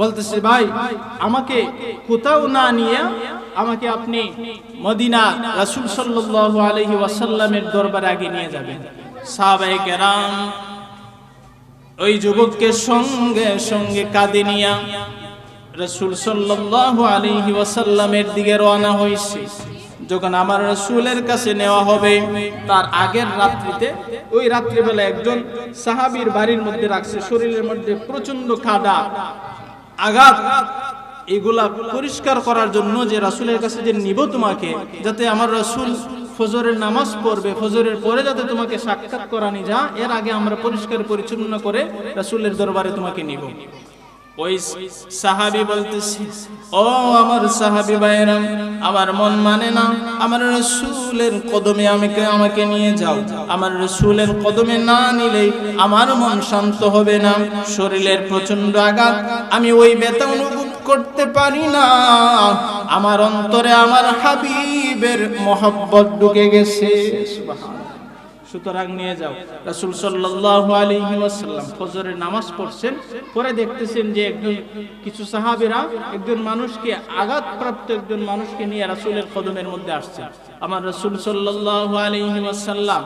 বলতেছে ভাই আমাকে কোথাও না নিয়ে আমাকে আপনি মদিনা রাসূল সাল্লাল্লাহু আলাইহি ওয়াসাল্লামের দরবারে আগে নিয়ে যাবেন। সাহাবায়ে কেরাম ওই যুবককে সঙ্গে সঙ্গে কাঁধে নিয়ে রাসূল সাল্লাল্লাহু আলাইহি ওয়াসাল্লামের দিকে রওনা হইছে। যখন আমার রাসূলের কাছে নেওয়া হবে, তার আগের রাত্রিতে, ওই রাত্রিবেলা একজন সাহাবীর বাড়ির মধ্যে রাখছে, শরীরের মধ্যে প্রচন্ড কাদা, আঘাত। এগুলা পরিষ্কার করার জন্য যে রাসূলের কাছে যে নিব তোমাকে, যাতে আমার রাসূল ফজরের নামাজ পড়বে, ফজরের পরে যাতে তোমাকে সাক্ষাৎ করানি যা, এর আগে আমরা পরিষ্কার পরিচ্ছন্ন করে রাসূলের দরবারে তোমাকে নিব। ওই সাহাবী বলতেছে, ও আমার সাহাবী ভাইরা, আমার মন মানে না, আমার রাসূলের কদমে আমাকে নিয়ে যাও। আমার রাসূলের কদমে না নিলে আমার মন শান্ত হবে না। শরীরের প্রচন্ড আঘাত, আমি ওই ব্যথা অনুভব করতে পারি না। আমার অন্তরে আমার হাবিবের মহব্বত ঢুকে গেছে। সুবহানাল্লাহ, সুতরাং নিয়ে যাও। রাসূল সাল্লাল্লাহু আলাইহি ওয়াসাল্লাম ফজরের নামাজ পড়ছেন, পরে দেখতেছেন যে কিছু সাহাবীরা একজন মানুষকে, আঘাতপ্রাপ্ত একজন মানুষকে নিয়ে রাসূলের কদমের মধ্যে আসছে। আমার রাসূল সাল্লাল্লাহু আলাইহি ওয়াসাল্লাম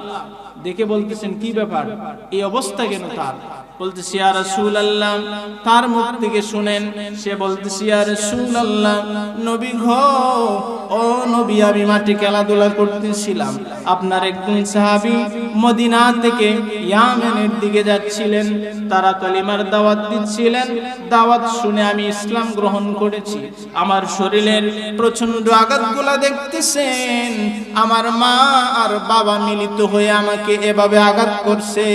দেখে বলতেছেন কি ব্যাপার, এই অবস্থা কেন তার? বলতেছি ইয়া রাসূলুল্লাহ, তার মুখ থেকে শুনেন। সে বলতেছি ইয়া রাসূলুল্লাহ, নবী গো, ও নবী, আমি মাঠে খেলাধুলা করতেছিলাম, আপনার একজন সাহাবী মদিনা থেকে ইয়ামেনের দিকে যাচ্ছিলেন, তারা কালিমার দাওয়াত দিচ্ছিলেন। দাওয়াত শুনে আমি ইসলাম গ্রহণ করেছি। আমার শরীরের প্রচন্ড আঘাতগুলা দেখতেছেন, আমার মা আর বাবা মিলিত হয়ে আমাকে এভাবে আঘাত করছে,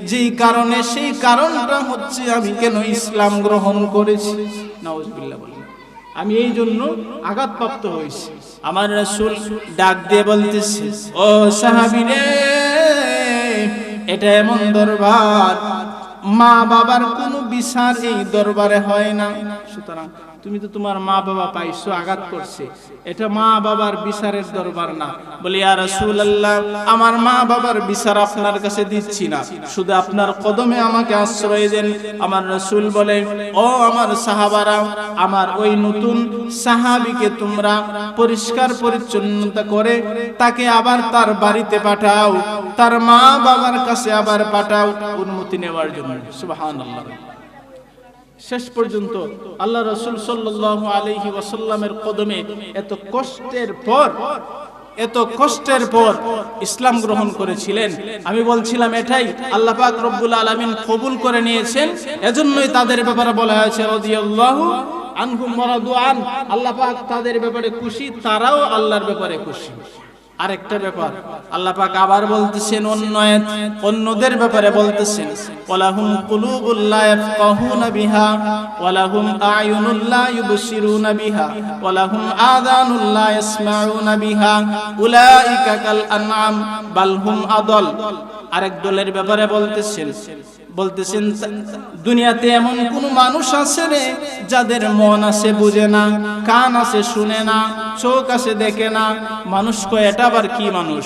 যেই কারণে, সেই কারণটা হচ্ছে আমি কেন ইসলাম গ্রহণ করেছি। নাউজুবিল্লাহ বলেন, আমি এই জন্য আঘাতপ্রাপ্ত হয়েছি। আমার রাসূল ডাক দিয়ে বলতেছে, ও সাহাবী রে, এটা এমন দরবার, মা বাবার কোনো বিচার এই দরবারে হয় না। সুতরাং তুমি তো তোমার মা বাবা পাইছো, আঘাত করছে, এটা মা বাবার বিচারের দরবার না। বলি ইয়া রাসূলুল্লাহ, আমার মা বাবার বিচার আপনার কাছে দিচ্ছি না, শুধু আপনার কদমে আমাকে আশ্রয় দেন। আমার রাসূল বলে, ও আমার সাহাবারা, আমার ওই নতুন সাহাবীকে তোমরা পরিষ্কার পরিচ্ছন্নতা করে তাকে আবার তার বাড়িতে পাঠাও, তার মা বাবার কাছে আবার পাঠাও অনুমতি নেওয়ার জন্য। সুবহানাল্লাহ। শেষ পর্যন্ত আল্লাহ রাসূল সাল্লাল্লাহু আলাইহি ওয়াসাল্লামের কদমে এত কষ্টের পর ইসলাম গ্রহণ করেছিলেন। আমি বলছিলাম এটাই আল্লাহ পাক রব্বুল আলামিন কবুল করে নিয়েছেন, এজন্যই তাদের ব্যাপারে বলা হয়েছে রাদিয়াল্লাহু আনহুম ওয়া রাদু আন। আল্লাহ পাক তাদের ব্যাপারে খুশি, তারাও আল্লাহর ব্যাপারে খুশি। আরেকটা ব্যাপার আল্লাহ পাক আবার বলতেছেন, অন্যদের ব্যাপারে বলতেছেন, ওয়ালাহুম কুলুবুল লা ইয়াফকাহুনা বিহা ওয়ালাহুম আয়ুনুল লা ইউবসিরুনা বিহা ওয়ালাহুম আযানুল লা ইয়াসমাউনা বিহা উলাইকা কাল আনআম বাল হুম আদল। আরেক দলের ব্যাপারে বলতেছেন দুনিয়াতে এমন কোন মানুষ আছে রে যাদের মন আছে বুঝে না, কান আছে শুনে না, চোখ আছে দেখে না। মানুষ কয় এটা আবার কি মানুষ?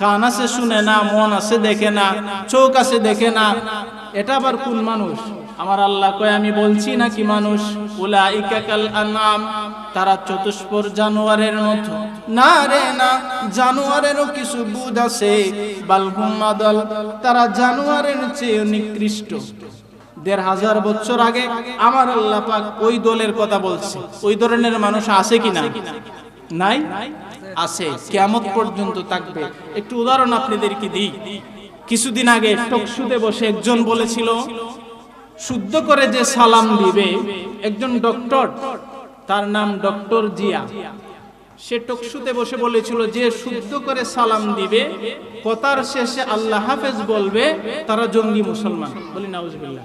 কান আছে শুনে না, মন আছে দেখে না, চোখ আছে দেখে না, এটা আবার কোন মানুষ? আমার আল্লাহ কয় আমি বলছি নাকি মানুষ? উলাইকা কাল আনআম, তারা চতুষ্পর জানোয়ারের মতো। না রে না, জানোয়ারেরও কিছু বুদ্ধ আছে। বাল হুম আদল, তারা জানোয়ারের চেয়ে নিকৃষ্ট। ১৫০০ বছর আগে আমার আল্লাহ পাক ওই দলের কথা বলছে। ওই ধরনের মানুষ আছে কিনা? নাই? আছে, কিয়ামত পর্যন্ত থাকবে। একটু উদাহরণ আপনাদেরকে দিই। কিছুদিন আগে টকশুতে বসে একজন বলেছিল, শুদ্ধ করে যে সালাম দিবে, একজন ডক্টর, তার নাম ডক্টর জিয়া, সে টকশুতে বসে বলেছিল যে শুদ্ধ করে সালাম দিবে, কথার শেষে আল্লাহ হাফেজ বলবে, তারা জঙ্গি মুসলমান। বলি নাউজুবিল্লাহ।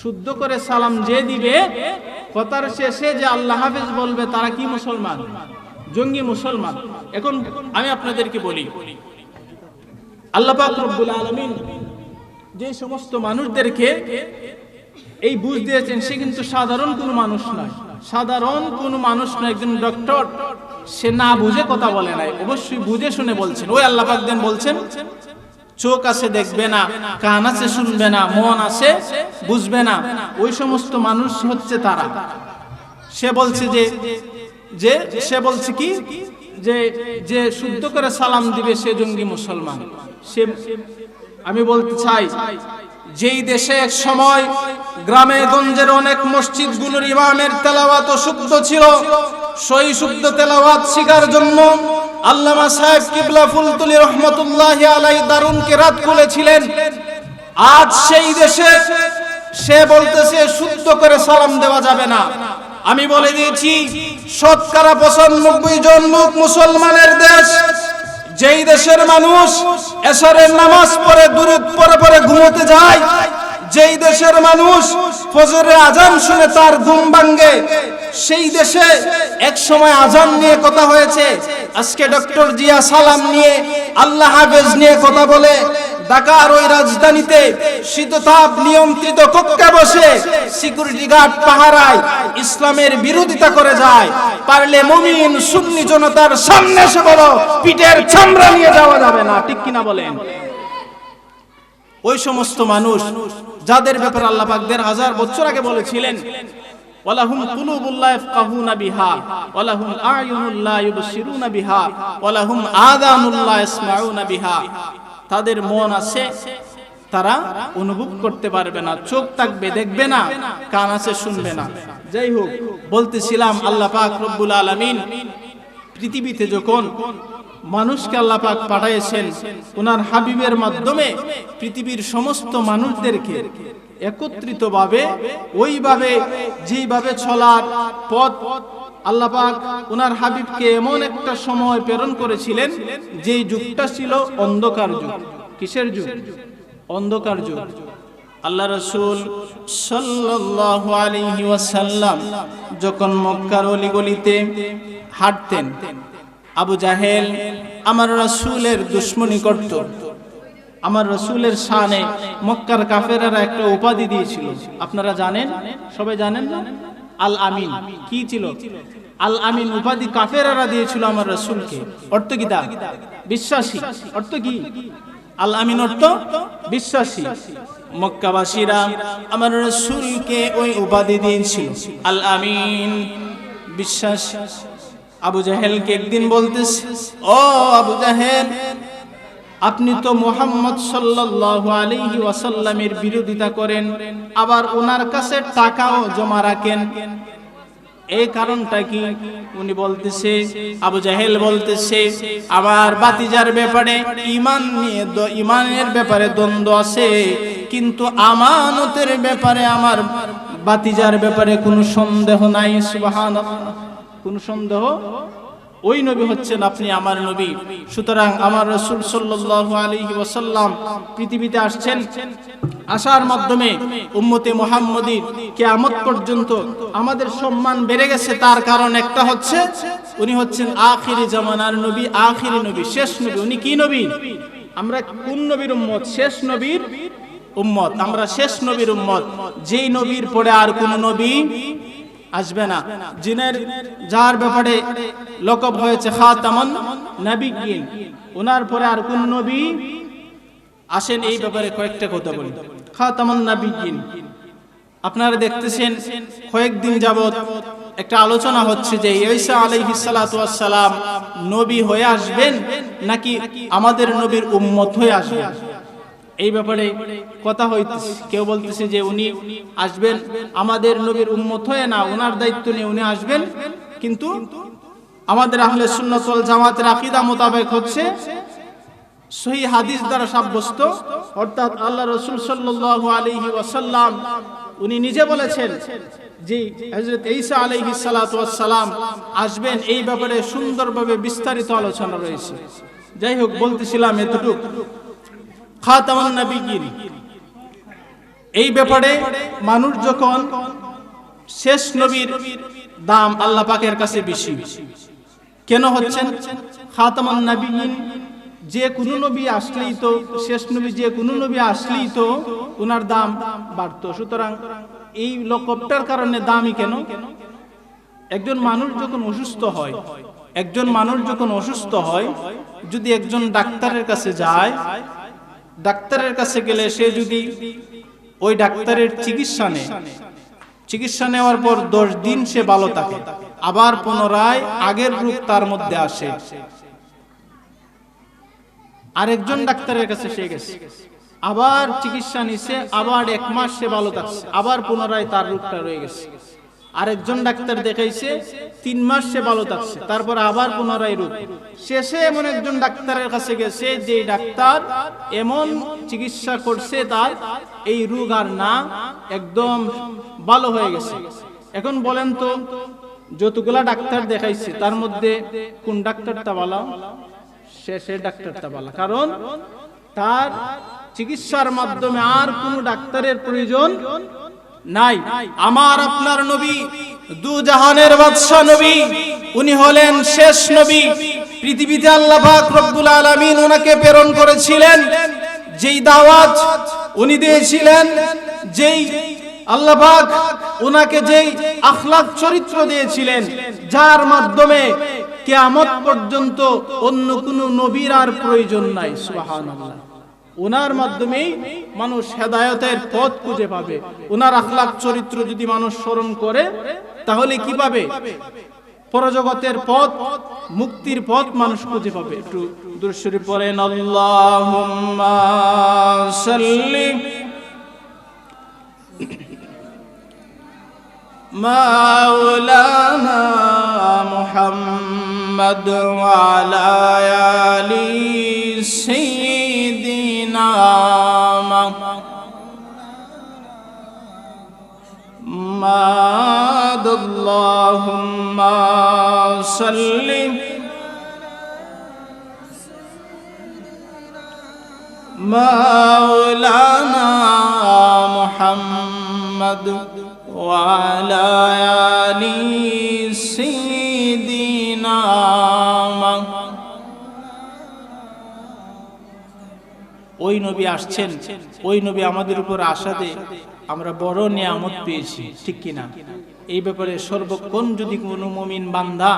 শুদ্ধ করে সালাম যে দিবে, কথার শেষে যে আল্লাহ হাফেজ বলবে, তারা কি মুসলমান? জঙ্গি মুসলমান। এখন আমি আপনাদেরকে বলি, আল্লাহ পাক রব্বুল আলামিন যে সমস্ত মানুষদেরকে এই বুঝ দিয়েছেন, সে কিন্তু সাধারণ কোনো মানুষ নয়। সাধারণ কোনো মানুষ নয়। একজন ডক্টর, সে না বুঝে কথা বলে নাই, অবশ্যই বুঝে শুনে বলছেন। ওই আল্লাহ পাক দেন বলছেন, চোখ আছে দেখবে না, কান আছে শুনবে না, মন আছে বুঝবে না। ওই সমস্ত মানুষ হচ্ছে তারা। সে বলছে সে বলছে কি যে শুদ্ধ করে সালাম দিবে সে জঙ্গি মুসলমান। আমি বলতে চাই, যেই দেশে এক সময় গ্রামে গঞ্জের অনেক মসজিদগুলোর ইমামের তেলাওয়াত শুদ্ধ ছিল, সেই শুদ্ধ তেলাওয়াত শিখার জন্য আল্লামা সাহেব কিবলা ফুলতুলি রহমাতুল্লাহি আলাইহি দারুন কিরাত খুলেছিলেন। আজ সেই দেশে সে বলতেছে শুদ্ধ করে সালাম দেওয়া যাবে না। আমি বলে দিয়েছি, শতকরা ৯৫ জন লোক মুসলমানের দেশ। যেই দেশের মানুষ এশারের নামাজ পড়ে দুরূদ পড়ে ঘুমোতে যায়, যেই দেশের মানুষ ফজরের আজান শুনে তার ঘুম ভাঙে, সেই দেশে এক সময় আজান নিয়ে কথা হয়েছে। আজকে ডক্টর জিয়া সালাম নিয়ে, আল্লাহ হাফেজ নিয়ে কথা বলে। ঢাকার ওই রাজধানীতে শীততাপ নিয়ন্ত্রিত কক্ষে বসে সিকিউরিটি গার্ড পাহারায় ইসলামের বিরোধিতা করে যায়। পারলে মুমিন সুন্নি জনতার সামনে এসে বলো, পিঠের চামড়া নিয়ে যাওয়া যাবে না। ঠিক কিনা বলেন? ওই সমস্ত মানুষ যাদের ব্যাপারে আল্লাহ পাক ১৫০০ বছর আগে বলেছিলেন, ওয়ালাহুম কুলুবুল লা ইয়াফকাহুনা বিহা ওয়ালাহুম আয়ুনুল লা ইউবসিরুনা বিহা ওয়ালাহুম আযানুল লা ইয়াসমাউনা বিহা। তাদের মন আছে, তারা অনুভব করতে পারবে না, চোখ থাকবে দেখবে না, কান আছে শুনবে না। যাই হোক, বলতেছিলাম আল্লাহ পাক রব্বুল আলামিন পৃথিবীতে যখন মানুষকে আল্লাহ পাক পাঠিয়েছেন ওনার হাবিবের মাধ্যমে, পৃথিবীর সমস্ত মানুষদেরকে একত্রিতভাবে ওইভাবে যেইভাবে চলার পথ আল্লাহ পাক ওনার হাবিবকে এমন একটা সময় প্রেরণ করেছিলেন, যেই যুগটা ছিল অন্ধকার যুগ। কিসের যুগ? অন্ধকার যুগ। আল্লাহ রাসূল সাল্লাল্লাহু আলাইহি ওয়াসাল্লাম যখন মক্কার অলিগলিতে হাঁটতেন, আবু জাহেল আমার রাসূলের দুশমনি করত। আমার রাসূলের শানে মক্কার কাফেররা একটা উপাধি দিয়েছিল, আপনারা জানেন? সবাই জানেন না? আল আমিন কি ছিল? আল আমিন উপাধি কাফেররা দিয়েছিল আমার রাসূলকে। অর্থ কি তা? বিশ্বাসী। অর্থ কি? আল আমিন অর্থ বিশ্বাসী। মক্কাবাসীরা আমার রাসূলকে ওই উপাধি দিয়েছিল আল আমিন, বিশ্বাসী। আবু জাহেলকে একদিন বলতেছে, ও আবু জাহেল, আপনি তো মুহাম্মদ সাল্লাল্লাহু আলাইহি ওয়াসাল্লামের বিরোধিতা করেন, আবার ওনার কাছে টাকাও জমা রাখেন, এই কারণটা কি? উনি বলতেছে, আবু জাহেল বলতেছে, আমার ভাতিজার ব্যাপারে ঈমানের ব্যাপারে দ্বন্দ্ব আছে, কিন্তু আমানতের ব্যাপারে আমার ভাতিজার ব্যাপারে কোনো সন্দেহ নাই। সুবহানাল্লাহ, কোনো সন্দেহ? ওই নবী হচ্ছেন আপনি আমার নবী। সুতরাং আমার রাসূল সাল্লাল্লাহু আলাইহি ওয়াসাল্লাম পৃথিবীতে আসছেন, আসার মাধ্যমে উম্মতে মুহাম্মাদীর কিয়ামত পর্যন্ত আমাদের সম্মান বেড়ে গেছে। তার কারণ একটা হচ্ছে, উনি হচ্ছেন আখিরি জামানার নবী, আখিরি নবী, শেষ নবী। উনি কি নবী? আমরা কোন নবীর উম্মত? শেষ নবীর উম্মত। আমরা শেষ নবীর উম্মত, যেই নবীর পরে আর কোন নবী আসবে না, জিনের যার ব্যাপারে লকব হয়েছে খাতামুন নবিয়্যিন, ওনার পরে আর কোন নবী আসেন। এই ব্যাপারে কয়েকটা কথা বলি। খাতামুন নবিয়্যিন, আপনারা দেখতেছেন কয়েকদিন যাবত একটা আলোচনা হচ্ছে যে ঈসা আলাইহিস সালাতু ওয়াস সালাম নবী হয়ে আসবেন নাকি আমাদের নবীর উম্মত হয়ে আসবেন। এই ব্যাপারে কথা হইতেছে। কেউ বলতেছে যে উনি আসবেন আমাদের নবীর উম্মত হয়ে, না, ওনার দায়িত্ব নিয়ে উনি আসবেন। কিন্তু আমাদের আহলে সুন্নাত ওয়াল জামাতের আকীদা মোতাবেক হচ্ছে সহিহ হাদিস দ্বারা সাব্যস্ত, অর্থাৎ আল্লাহ রাসূল সাল্লাল্লাহু আলাইহি ওয়াসাল্লাম উনি নিজে বলেছেন যে হযরত ঈসা আলাইহিস সালাতু ওয়াস সালাম আসবেন। এই ব্যাপারে সুন্দরভাবে বিস্তারিত আলোচনা রয়েছে। যাই হোক, বলতেছিলাম এতটুকু, খাতামুন নবিয়্যিন এই ব্যাপারে মানুষ যখন, শেষ নবীর দাম আল্লাহ পাকের কাছে বেশি কেন হচ্ছেন? খাতামুন নবিয়্যিন যে কোনো নবী আসলেই তো, শেষ নবী যে কোনো নবী আসলেই তো ওনার দাম বাড়তো। সুতরাং এই লকবটার কারণে দামই কেন? একজন মানুষ যখন অসুস্থ হয়, যদি একজন ডাক্তারের কাছে যায়, ডাক্তারের কাছে গেলে সে যদি ওই ডাক্তারের চিকিৎসা নেওয়ার পর 10 দিন সে ভালো থাকে, আবার পুনরায় আগের রূপ তার মধ্যে আসে, আরেকজন ডাক্তারের কাছে সে গেছে, আবার চিকিৎসা নিছে, আবার 1 মাস সে ভালো থাকছে, আবার পুনরায় তার রূপটা রয়ে গেছে, আরেকজন ডাক্তার দেখাইছে, 3 মাস সে ভালো থাকছে, তারপর আবার পুনরায় রূপ। শেষে এমন একজন ডাক্তারের কাছে গেছে যে ডাক্তার এমন চিকিৎসা করছে তার এই রোগ আর না, একদম ভালো হয়ে গেছে। এখন বলেন তো, যতগুলা ডাক্তার দেখাইছে তার মধ্যে কোন ডাক্তারটা ভালো? শেষের ডাক্তারটা ভালো, কারণ তার চিকিৎসার মাধ্যমে আর কোন ডাক্তারের প্রয়োজন নাই। আমার আপনার নবী, দু জাহানের বাদশা নবী, উনি হলেন শেষ নবী। পৃথিবীতে আল্লাহ পাক রব্বুল আলামিন ওনাকে প্রেরণ করেছিলেন, যেই দাওয়াত উনি দিয়েছিলেন, যেই আল্লাহ পাক ওনাকে যেই আখলাক চরিত্র দিয়েছিলেন, যার মাধ্যমে কিয়ামত পর্যন্ত অন্য কোনো নবীর আর প্রয়োজন নাই। সুবহানাল্লাহ। ওনার মাধ্যমেই মানুষ হেদায়েতের পথ খুঁজে পাবে। ওনার আখলাক চরিত্র যদি মানুষ স্মরণ করে, তাহলে কি পাবে? পরজগতের পথ, মুক্তির পথ মানুষ খুঁজে পাবে। একটু দুরূদ শরীফ পড়েন, আল্লাহুম্মা সাল্লি মাওলানা মুহাম্মদ ওয়া আলা আলি সাইয়্যিদিনা মুহাম্মদ। আল্লাহুম্মা সাল্লি মাওলানা মুহাম্মদ ওয়া আলা আলি সাইয়্যিদিনা। ওই নবী আসছেন, ওই নবী আমাদের উপর আশা দিয়ে আমরা বড় নিয়ামত পেয়েছি, ঠিক কিনা? এই ব্যাপারে সর্বক্ষণ যদি কোনো মুমিন বান্দা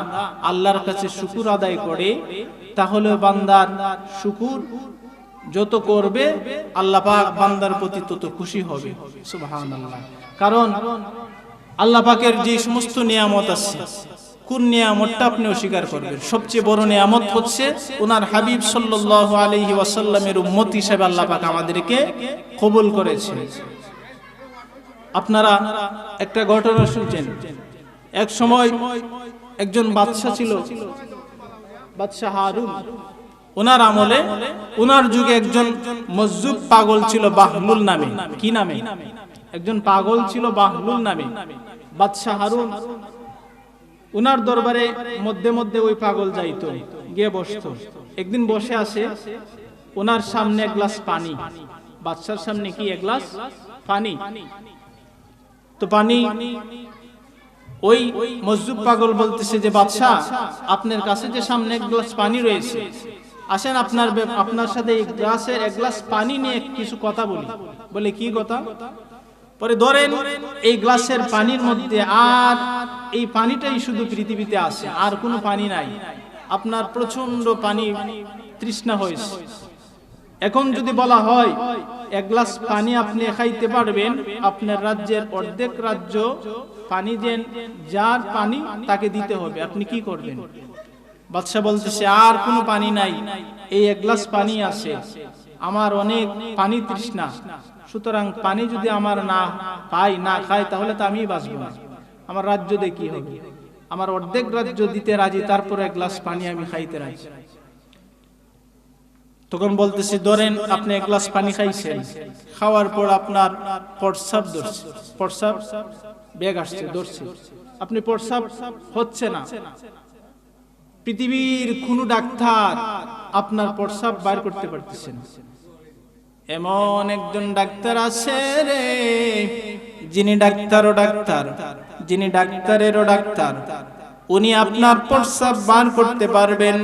আল্লাহর কাছে শুকর আদায় করে, তাহলে বান্দার শুকর যত করবে আল্লাহ পাক বান্দার প্রতি তত খুশি হবে। সুবহানাল্লাহ। কারণ আল্লাহ পাকের যে সমস্ত নিয়ামত আছে, কোন নিয়ামতটা আপনি অস্বীকার করবেন? সবচেয়ে বড় নিয়ামত হচ্ছে ওনার হাবিব সাল্লাল্লাহু আলাইহি ওয়াসাল্লামের উম্মত হিসেবে আল্লাহ পাক আমাদেরকে কবুল করেছে। আপনারা একটা ঘটনা শুনছেন, এক সময় একজন বাদশা ছিল, বাদশা হারুন। ওনার আমলে, ওনার যুগে একজন মজজুব পাগল ছিল বাহলুল নামে। কি নামে? একজন পাগল ছিল বাহলুল নামে। বাদশা হারুন ওনার দরবারে মধ্যে মধ্যে ওই পাগল যাইতো, গিয়ে বসতো। একদিন বসে আসে, ওনার সামনে এক গ্লাস পানি, বাদশার সামনে কি এক গ্লাস পানি। তো পানি, ওই মজজুব পাগল বলতেছে যে বাদশা, আপনার কাছে যে সামনে এক গ্লাস পানি রয়েছে, আসেন আপনার সাথে এই গ্লাসের এক গ্লাস পানি নিয়ে কিছু কথা বলি। বলে কি কথা? পরে ধরেন এই গ্লাসের পানির মধ্যে আর এই পানিটাই শুধু পৃথিবীতে আছে, আর কোনো পানি নাই। আপনার প্রচন্ড পানি তৃষ্ণা হয়েছে। এখন যদি বলা হয় এক গ্লাস পানি আপনি খাইতে পারবেন, আপনার রাজ্যের অর্ধেক রাজ্য পানি দেন, যার পানি তাকে দিতে হবে, আপনি কি করবেন? বাদশা বলতেছে আর কোনো পানি নাই, এই এক গ্লাস পানি আছে, আমার অনেক পানি তৃষ্ণা, সুতরাং পানি যদি আমার না পাই, না খাই, তাহলে তো আমি বাঁচবো না, আমার রাজ্য দিয়ে কি হবে? আমার অর্ধেক রাজ্য দিতে রাজি, তারপর এক গ্লাস পানি আমি খাইতে রাজি। তখন বলতেছি ধরেন আপনি এক গ্লাস পানি খাইছেন, খাওয়ার পর আপনার প্রস্রাব ধরছে, প্রস্রাব বেগ আসছে, ধরছে, আপনি প্রস্রাব হচ্ছে না, পৃথিবীর কোন ডাক্তার আপনার প্রস্রাব বাইর করতে পারতেছে না। এমন একজন ডাক্তার আছে রে, যিনি ডাক্তারও ডাক্তার, যিনি ডাক্তারেরও ডাক্তার, উনি আপনার প্রস্রাব বার করতে পারবেন।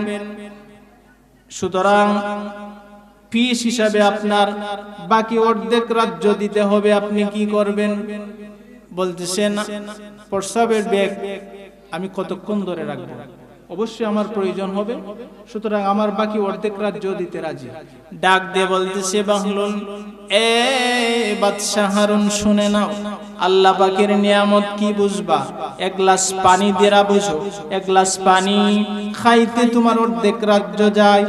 সুতরাং ফিস হিসাবে আপনার বাকি অর্ধেক রাজ্য দিতে হবে, আপনি কি করবেন? বলতেছেন প্রস্রাবের ব্যাগ আমি কতক্ষণ ধরে রাখবো? অবশ্যই আমার প্রয়োজন হবে, সুতরাং আমার বাকি অর্ধেক রাজ্য দিতে রাজি। ডাক দিয়ে বলতেছে বাহলুল, এ বাদশা হারুন, শুনে নাও, আল্লাহ পাকের নিয়ামত কি বুঝবা? এক গ্লাস পানি দেরা বুঝো, এক গ্লাস পানি খাইতে তোমার অর্ধেক রাজ্য যায়,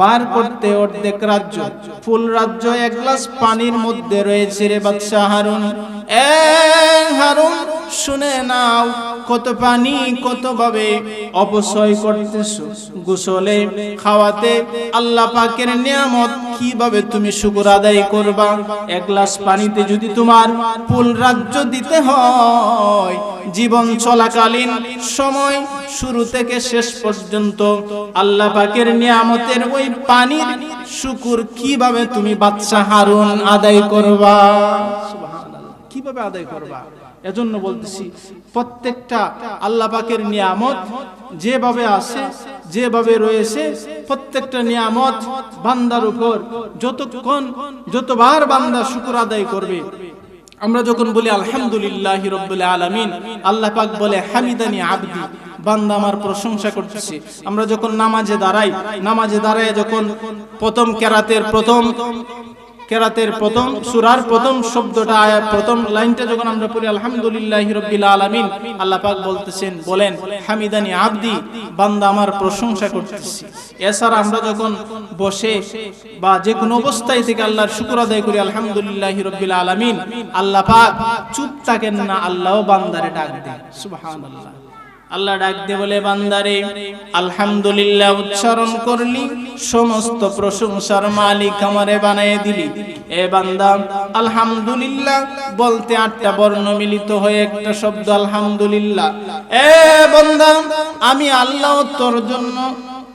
বার করতে অর্ধেক রাজ্য, ফুল রাজ্য এক গ্লাস পানির মধ্যে রয়েছে রে বাদশা হারুন। এ হারুন, শুনে নাও, কত পানি কত ভাবে অপচয় করতেছো, গোসলে, খাওয়াতে, আল্লাহ পাকের নিয়ামত কিভাবে তুমি শুকর আদায় করবা? এক গ্লাস পানিতে যদি তোমার ফুল রাজ্য দিতে হয়, জীবন চলাকালীন সময় শুরু থেকে শেষ পর্যন্ত আল্লাহ পাকের নিয়ামতের ওই পানির শুকর কিভাবে তুমি বাদশা হারুন আদায় করবা? সুবহানাল্লাহ, কিভাবে আদায় করবা? এজন্য বলতেছি প্রত্যেকটা আল্লাহ পাকের নিয়ামত যেভাবে আছে, যেভাবে রয়েছে, প্রত্যেকটা নিয়ামত বান্দার উপর যতবার বান্দা শুকর আদায় করবে। আমরা যখন বলি আলহামদুলিল্লাহি রাব্বিল আলামিন, আল্লাহ পাক বলে হামিদানি আবদি, বান্দা আমার প্রশংসা করতেছে। আমরা যখন নামাজে দাঁড়াই যখন প্রথম কেরাতের প্রথম সূরার প্রথম শব্দটা, প্রথম লাইনটা যখন আমরা পড়ি আলহামদুলিল্লাহি রাব্বিল আলামিন, আল্লাহ পাক বলেন হামিদানি আবদি, বান্দা আমার প্রশংসা করতেছে। এছাড়া আমরা যখন বসে বা যে কোনো অবস্থায় থেকে আল্লাহর শুকর আদায় করি আলহামদুলিল্লাহি রাব্বিল আলামিন, আল্লাহ পাক চুপ থাকেন না, আল্লাহও বান্দারে ডাক দেন। সুবহানাল্লাহ। আল্লাহ ডাক দিয়ে বলে বান্দারে আলহামদুলিল্লাহ উচ্চারণ করলি, সমস্ত প্রশংসার মালিক আমারে বানায় দিলি। এ বান্দা, আলহামদুলিল্লাহ বলতে 8টা বর্ণ মিলিত হয়ে একটা শব্দ আলহামদুলিল্লাহ। এ বান্দা, আমি আল্লাহ তোর জন্য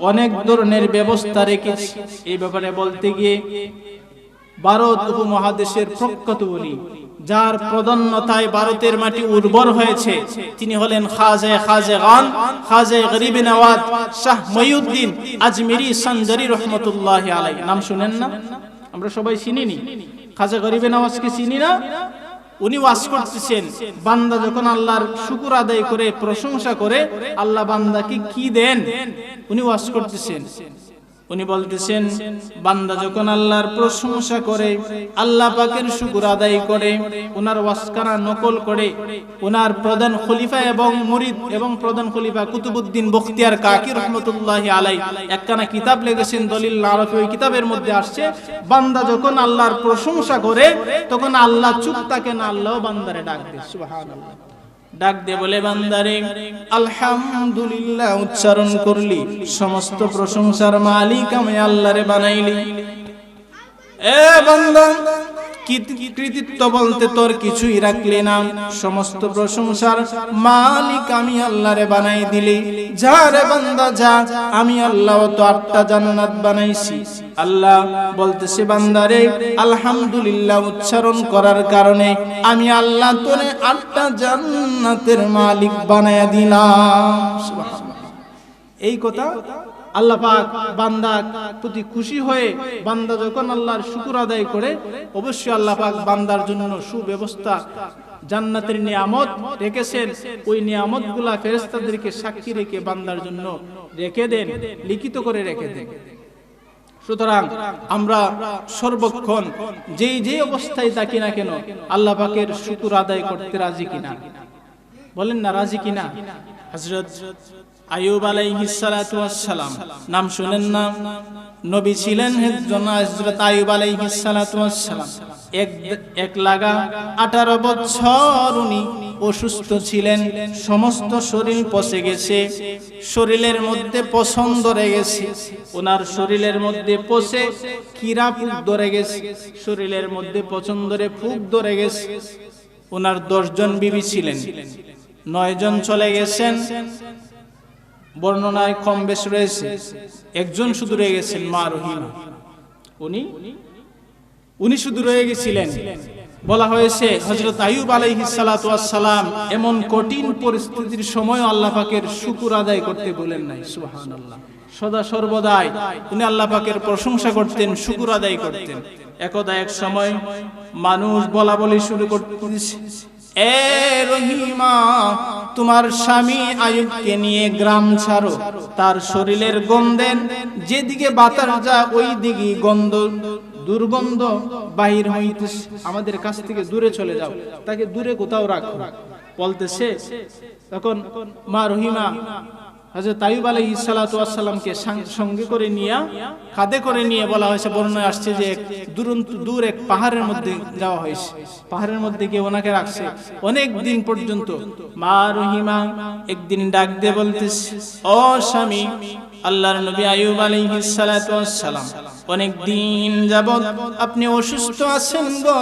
অনেক ধরনের ব্যবস্থা রেখেছি। এই ব্যাপারে বলতে গিয়ে ভারত উপমহাদেশের প্রখ্যাত ওলি, যার প্রদন্নতায় ভারতের মাটি উর্বর হয়েছে, তিনি হলেন খাজে গরিব নওয়াজ শাহ মঈউদ্দিন আজমিরি সঞ্জারি রহমতুল্লাহ আলাইহি। নাম শুনেন না? আমরা সবাই চিনি নি? খাজা গরিব নওয়াজকে চিনি না? উনি ওয়াজ করতেছেন, বান্দা যখন আল্লাহর শুকর আদায় করে প্রশংসা করে আল্লাহ বান্দাকে কি দেন, উনি ওয়াজ করতেছেন। উনি বলতেছেন, বান্দা যখন আল্লাহর প্রশংসা করে, আল্লাহ পাকের শুকর আদায় করে, ওনার ওয়াজখানা নকল করে, ওনার প্রধান খলিফা এবং মুরিদ এবং প্রধান খলিফা কুতুবউদ্দিন বখতিয়ার কাকি রহমতুল্লাহি আলাইহি একখানা কিতাব লিখেছেন দলিল আরফি। ওই কিতাবের মধ্যে আসছে, বান্দা যখন আল্লাহর প্রশংসা করে তখন আল্লাহ চুপ থাকে না, আল্লাহ বান্দারে ডাক দেয়। সুবহানাল্লাহ। ডাক দে বলে, বান্দারে আলহামদুলিল্লাহ উচ্চারণ করলি, সমস্ত প্রশংসার মালিক আমি আল্লাহরে বানাইলি। এ বান্দা, কৃতিত্ব বলতে তোর কিছুই রাখলি না, সমস্ত প্রশংসার মালিক আমি আল্লাহরে বানাই দিলি। যা রে বান্দা যা, আমি আল্লাহ তো 8টা জান্নাত বানাইছি। আল্লাহ বলতেছে, বান্দারে আলহামদুলিল্লাহ উচ্চারণ করার কারণে আমি আল্লাহ তোরে 8টা জান্নাতের মালিক বানায়া দিলাম। সুবহানাল্লাহ। এই কথা আল্লাহ পাক বান্দার প্রতি খুশি হয়ে বান্দা যখন আল্লাহর শুকর আদায় করে, অবশ্যই আল্লাহ পাক বান্দার জন্য সুব্যবস্থা জান্নাতের নিয়ামত রেখেছেন। ওই নিয়ামতগুলা ফেরেশতাদেরকে সাক্ষী রেখে বান্দার জন্য রেখে দেন, লিখিত করে রেখে দেন। সুতরাং আমরা সর্বক্ষণ যেই অবস্থায় থাকি না কেন আল্লাহ পাকের শুকর আদায় করতে রাজি কিনা? বলেন না, রাজি কিনা? হযরত আইয়ুব আলাইহিস সালাতু ওয়াস সালাম, নাম শুনেন না? নবী ছিলেন হযরত আইয়ুব আলাইহিস সালাতু ওয়াস সালাম। এক লাগা 18 বছর উনি অসুস্থ ছিলেন, সমস্ত শরীর পচে গেছে, শরীরের মধ্যে পশম ধরে গেছে, ওনার শরীরের মধ্যে পচে কীড়া ফুক ধরে গেছে, শরীরের মধ্যে পচন ধরে ফুক ধরে গেছে। ওনার 10 জন বিবি ছিলেন, 9 জন চলে গেছেন, বর্ণনায় কম বেশ রয়েছে, একজন শুধু রয়ে গেছেন, মা রহিমা। উনি শুধু রয়ে গেছিলেন। বলা হয়েছে হযরত আইয়ুব আলাইহিস সালাতু ওয়াস সালাম এমন কঠিন পরিস্থিতির সময় আল্লাহ পাকের শুকর আদায় করতে বলেন নাই। সুবহানাল্লাহ। সদা সর্বদাই উনি আল্লাহ পাকের প্রশংসা করতেন, শুকর আদায় করতেন। একদা এক সময় মানুষ বলা বলি শুরু করতেছে, এ রহিমা, তোমার স্বামী আইয়ুবকে নিয়ে গ্রাম ছাড়ো, তার শরীরের গন্ধে যেদিকে বাতাস যায় ওই দিকে দুর্গন্ধ বাহির হইতেছে, আমাদের কাছ থেকে দূরে চলে যাও, তাকে দূরে কোথাও রাখো বলতেছে। তখন মা রহিমা হযরত আইয়ুব আলাইহিস সালাতু ওয়াস সালামকে সঙ্গে করে নিয়ে, কাঁধে করে নিয়ে, বলা হয়েছে বর্ণনায় আসছে যে দূর এক পাহাড়ের মধ্যে যাওয়া হয়েছে, পাহাড়ের মধ্যে গিয়ে ওনাকে রাখছে অনেক দিন পর্যন্ত। মা রহিমা একদিন ডাক দিয়ে বলতেছে, ও স্বামী, আল্লাহর নবী আইয়ুব আলাইহিস সালাতু ওয়াস সালাম অনেক দিন যাবত আপনি অসুস্থ আছেন গো,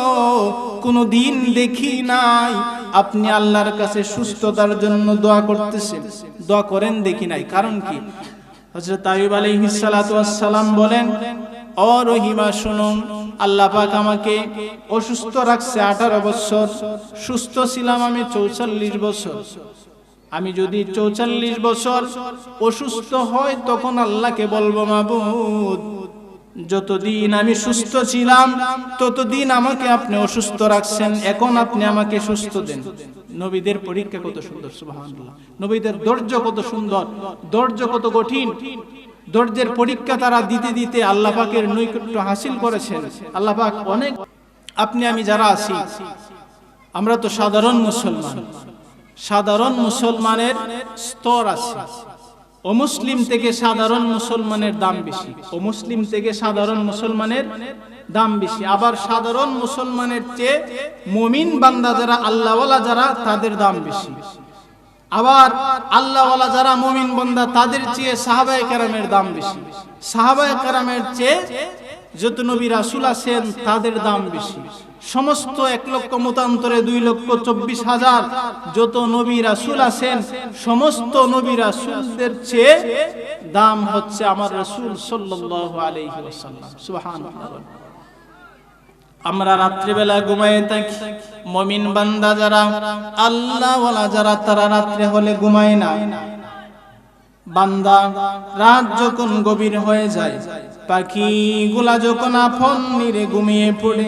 কোনো দিন দেখি নাই আপনি আল্লাহর কাছে সুস্থতার জন্য দোয়া করতেছেন, দোয়া করেন দেখি নাই। কারণ কি? হযরত আইয়ুব আলাইহিস সালাতু ওয়াস সালাম বলেন, ও রহিমা শুনুন, আল্লাহ পাক আমাকে অসুস্থ রাখছে 18 বছর, সুস্থ ছিলাম আমি 44 বছর। আমি যদি 44 বছর অসুস্থ হয় তখন আল্লাহকে বলবো, মাবুদ, যতদিন আমি সুস্থ ছিলাম ততদিন আমাকে আপনি অসুস্থ রাখছেন, এখন আপনি আমাকে সুস্থ দেন। নবীদের পরীক্ষা কত সুন্দর, সুবহানাল্লাহ। নবীদের ধৈর্য কত সুন্দর, ধৈর্য কত কঠিন, ধৈর্যের পরীক্ষা তারা দিতে দিতে আল্লাহ পাকের নৈকট্য হাসিল করেছেন। আল্লাহ পাক অনেক, আপনি আমি যারা আছি, আমরা তো সাধারণ মুসলমান, সাধারণ মুসলমানের স্তর আছে। অমুসলিম থেকে সাধারণ মুসলমানের দাম বেশি, অমুসলিম থেকে সাধারণ মুসলমানের দাম বেশি। আবার সাধারণ মুসলমানের চেয়ে মুমিন বান্দা যারা, আল্লাহওয়ালা যারা, তাদের দাম বেশি। আবার আল্লাহওয়ালা যারা মুমিন বান্দা, তাদের চেয়ে সাহাবায়ে কেরামের দাম বেশি। সাহাবায়ে কেরামের চেয়ে যত নবী রাসূল আছেন তাদের দাম বেশি। সমস্ত 1 লক্ষ মতান্তরে 2,24,000 যত নবী রাসূল আছেন, সমস্ত নবী রাসূলদের চেয়ে দাম হচ্ছে আমার রাসূল সাল্লাল্লাহু আলাইহি ওয়াসাল্লাম। সুবহানাল্লাহ। আমরা রাত্রিবেলা ঘুমায়ে থাকি, মুমিন বান্দা যারা, আল্লাহওয়ালা যারা, তারা রাত্রে হলে ঘুমায় না। বান্দা রাত যখন গভীর হয়ে যায়, পাখিগুলা যখন আপন নিরে ঘুমিয়ে পড়ে,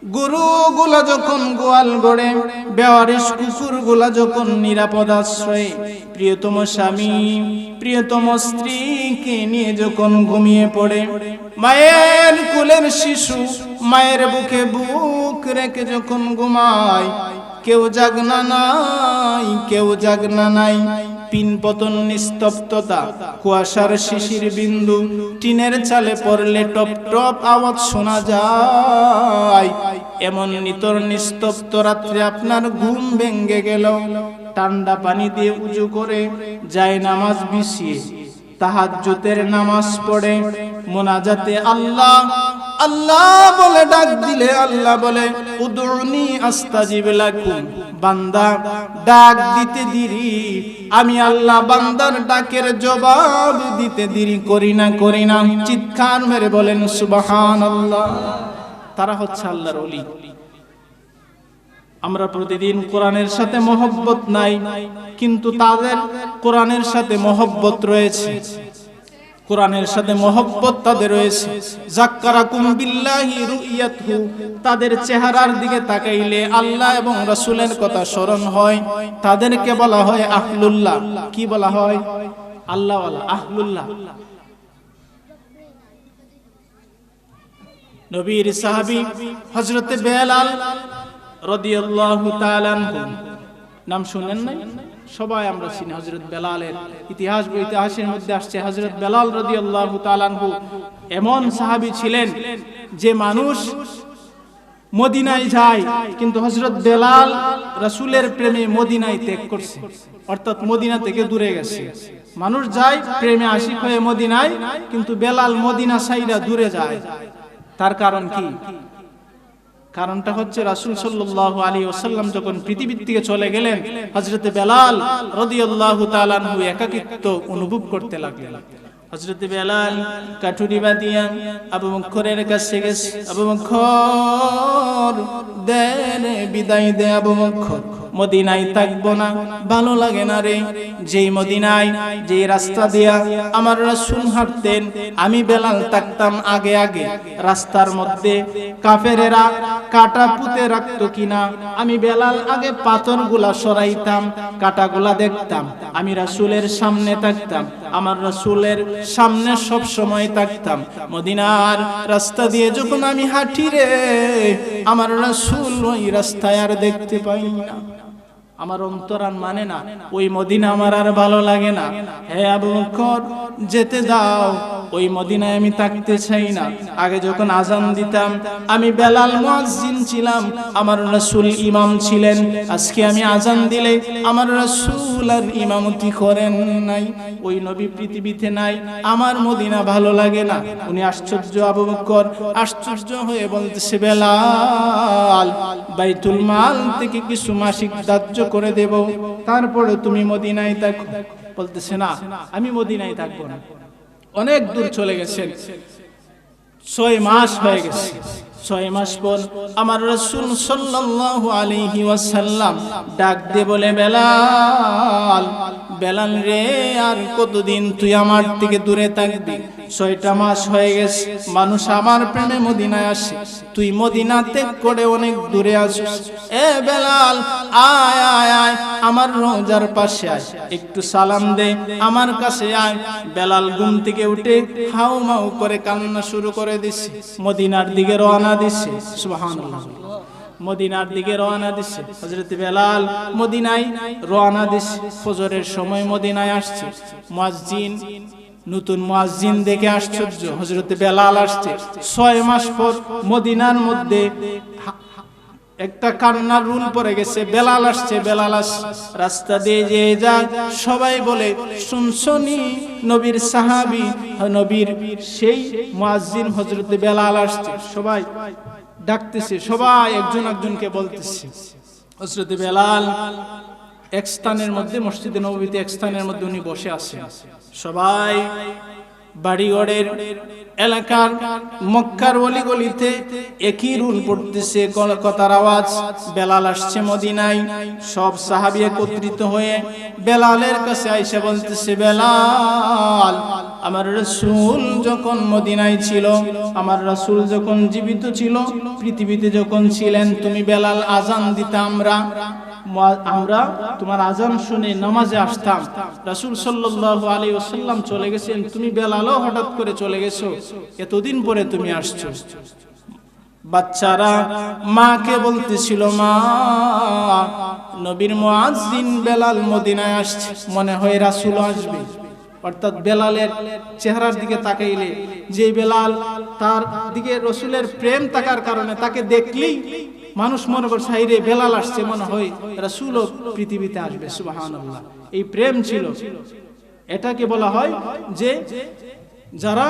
গরুগুলা যখন গোয়াল গড়ে, বেওয়ারিশ কুকুরগুলা যখন নিরাপদ আশ্রয়ে, প্রিয়তম স্বামী প্রিয়তম স্ত্রীকে নিয়ে যখন ঘুমিয়ে পড়ে, মায়ের কোলের শিশু মায়ের বুকে বুক রেখে যখন ঘুমায়, কেউ জাগনা নাই, কেউ জাগনা নাই। পিনপতন নিস্তব্ধতা, কুয়াশার শিশির বিন্দু টিনের চালে পড়লে টপ টপ আওয়াজ শোনা যায়। এমন নিতর নিস্তব্ধ রাত্রে আপনার ঘুম ভেঙে গেল, ঠান্ডা পানি দিয়ে উজু করে যায় নামাজ বিছিয়ে তাহাজ্জুদের নামাজ পড়ে, মোনাজাতে আল্লাহ আল্লাহ বলে ডাক দিলে আল্লাহ বলে উদুনি আস্তাজিব লাকুম, বান্দা ডাক দিতে দেরি, আমি আল্লাহ বান্দার ডাকের জবাব দিতে দেরি করি না। চিৎকার মেরে বলেন সুবহানাল্লাহ। তারা হচ্ছে আল্লাহর ওলি। আমরা প্রতিদিন কোরআনের সাথে মহব্বত নাই, কিন্তু তাদের কোরআনের সাথে মহব্বত রয়েছে, কোরআনের সাথে মহব্বত তাদের রয়েছে। যাক্কারাকুম বিল্লাহি রুইয়াতহু, তাদের চেহারার দিকে তাকাইলে আল্লাহ এবং রাসূলের কথা স্মরণ হয়। তাদেরকে বলা হয় আহলুল্লাহ। কি বলা হয়? আল্লাহওয়ালা, আহলুল্লাহ। নবীর সাহাবী হযরত বেলাল রাদিয়াল্লাহু তাআলা আনহু, নাম শুনেন নাই? সবাই আমরা চিনি হযরত বেলালের ইতিহাস। ইতিহাসের মধ্যে আসছে হযরত বেলাল রাদিয়াল্লাহু তাআলা আনহু এমন সাহাবী ছিলেন যে মানুষ মদিনায় যায়, কিন্তু হযরত বেলাল রাসূলের প্রেমে মদিনায় ত্যাগ করছে, অর্থাৎ মদিনা থেকে দূরে গেছে। মানুষ যায় প্রেমে আশিক হয়ে মদিনায়, কিন্তু বেলাল মদিনা ছাইরা দূরে যায়। তার কারণ কি? কারণটা হচ্ছে রাসূল সাল্লাল্লাহু আলাইহি ওয়াসাল্লাম যখন পৃথিবী থেকে চলে গেলেন, হযরত বেলাল রাদিয়াল্লাহু তাআলা আনহু একাকিত্ব অনুভব করতে লাগলেন। হযরত বেলাল কাঠুরি বাঁধিয়া আবু বকরের কাছে গেছে। আবু বকর দেন বিদায় দে, আবু বকর মদিনায় থাকবো না, ভালো লাগে না রে। যেই মদিনায় যেই রাস্তা দিয়া আমার রাসূল হাঁটতেন, আমি বেলাল থাকতাম আগে আগে। রাস্তার মধ্যে কাফেরেরা কাটা পুঁতে রাখতো কিনা, আমি বেলাল আগে পাথরগুলা সরাইতাম, কাটাগুলা দেখতাম। আমি রাসূলের সামনে থাকতাম, আমার রাসূলের সামনে সব সময় থাকতাম। মদিনার রাস্তা দিয়ে যখন আমি হাঁটি রে, আমার রাসূল ওই রাস্তায় আর দেখতে পাই না। আমার অন্তরান মানে না, ওই মদিনা আমার আর ভালো লাগে না। হে আবু বকর যেতে দাও, ওই মদিনায় আমি থাকতে চাই না। আগে যখন আজান দিতাম আমি বেলাল মুয়াজ্জিন ছিলাম, আমার রাসূল ইমাম ছিলেন। আজকে আমি আজান দিলে আমার রাসূল আর ইমামতি করেন নাই, ওই নবী পৃথিবীতে নাই, আমার মদিনা ভালো লাগে না। উনি আশ্চর্য, আবু বকর আশ্চর্য হয়ে বলতেছে, বেলাল বাইতুল মাল থেকে কিছু মাসিক দাহ্য করে দেব, তারপরে তুমি মদিনায় থাকো। বলতেছে না, আমি মদিনায় থাকবো না। অনেক দূর চলে গেছেন, 6 মাস হয়ে গেছে। 6 মাস পর আমার রাসূল সাল্লাল্লাহু আলাইহি ওয়াসাল্লাম ডাক দিয়ে বলে, বেলাল বেলাল রে, আর কতদিন তুই আমার থেকে দূরে থাকবি? 6টা মাস হয়ে গেছে, মানুষ আমার প্রেমে মদিনায় আসে, তুই মদিনা ত্যাগ করে অনেক দূরে আসিস। এ বেলাল আয় আয় আয়, আমার রওজার পাশে আয়, একটু সালাম দে, আমার কাছে আয়। বেলাল ঘুম থেকে উঠে হাউ মাউ করে কান্না শুরু করে দিছে, মদিনার দিকে রওনা দিছে। সুবহানাল্লাহ, মদিনার দিকে রওনা দিছে। হযরত বেলাল মদিনায় রওনা দিছে। ফজরের সময় মদিনায় আসছে। মুয়াজ্জিন, নতুন মুয়াজ্জিন দেখে আশ্চর্য, হযরত বেলাল আসছে। 6 মাস পর মদিনার মধ্যে একটা কান্নার রুল পড়ে গেছে, বেলাল আসছে। বেলাল রাস্তা দিয়ে যে যায় সবাই বলে, শুনছনি নবীর সাহাবী, নবীর সেই মুয়াজ্জিন হযরত বেলাল আসছে। সবাই ডাকতেছে, সবাই একজন একজনকে বলতেছে। হযরত বেলাল এক স্থানের মধ্যে, মসজিদে নববীতে এক স্থানের মধ্যে উনি বসে আছেন। সবাই বাড়িঘরের এলাকার মক্কার অলিগলিতে একই রুল পড়তেছে, কথার আওয়াজ। বেলাল আসছে মদিনায়। সব সাহাবী একত্রিত হয়ে বেলালের কাছে আইসা বলতেছে, বেলাল আমার রাসূল যখন মদিনায় ছিল, আমার রাসূল যখন জীবিত ছিল, পৃথিবীতে যখন ছিলেন, তুমি বেলাল আজান দিতে আমরা তোমার আজান শুনে নামাজে আসতাম। রাসূল সাল্লাল্লাহু আলাইহি ওয়াসাল্লাম চলে গেছেন, তুমি বেলালও হঠাৎ করে চলে গেছো, এতদিন পরে তুমি আসছো। বাচ্চারা মাকে বলতেছিল, মা নবীর মুয়াজ্জিন বেলাল মদিনায় আসছে, মনে হয় রাসূল আসবে। অর্থাৎ বেলালের চেহারার দিকে তাকাইলে, যে বেলাল তার দিকে রাসূলের প্রেম থাকার কারণে তাকে দেখলেই মানুষ মনে করে সাইরে বেলাল আসছে, মনে হয় রাসূলও পৃথিবীতে আসবে। সুবহানাল্লাহ, এই প্রেম ছিল। এটাকে বলা হয় যে যারা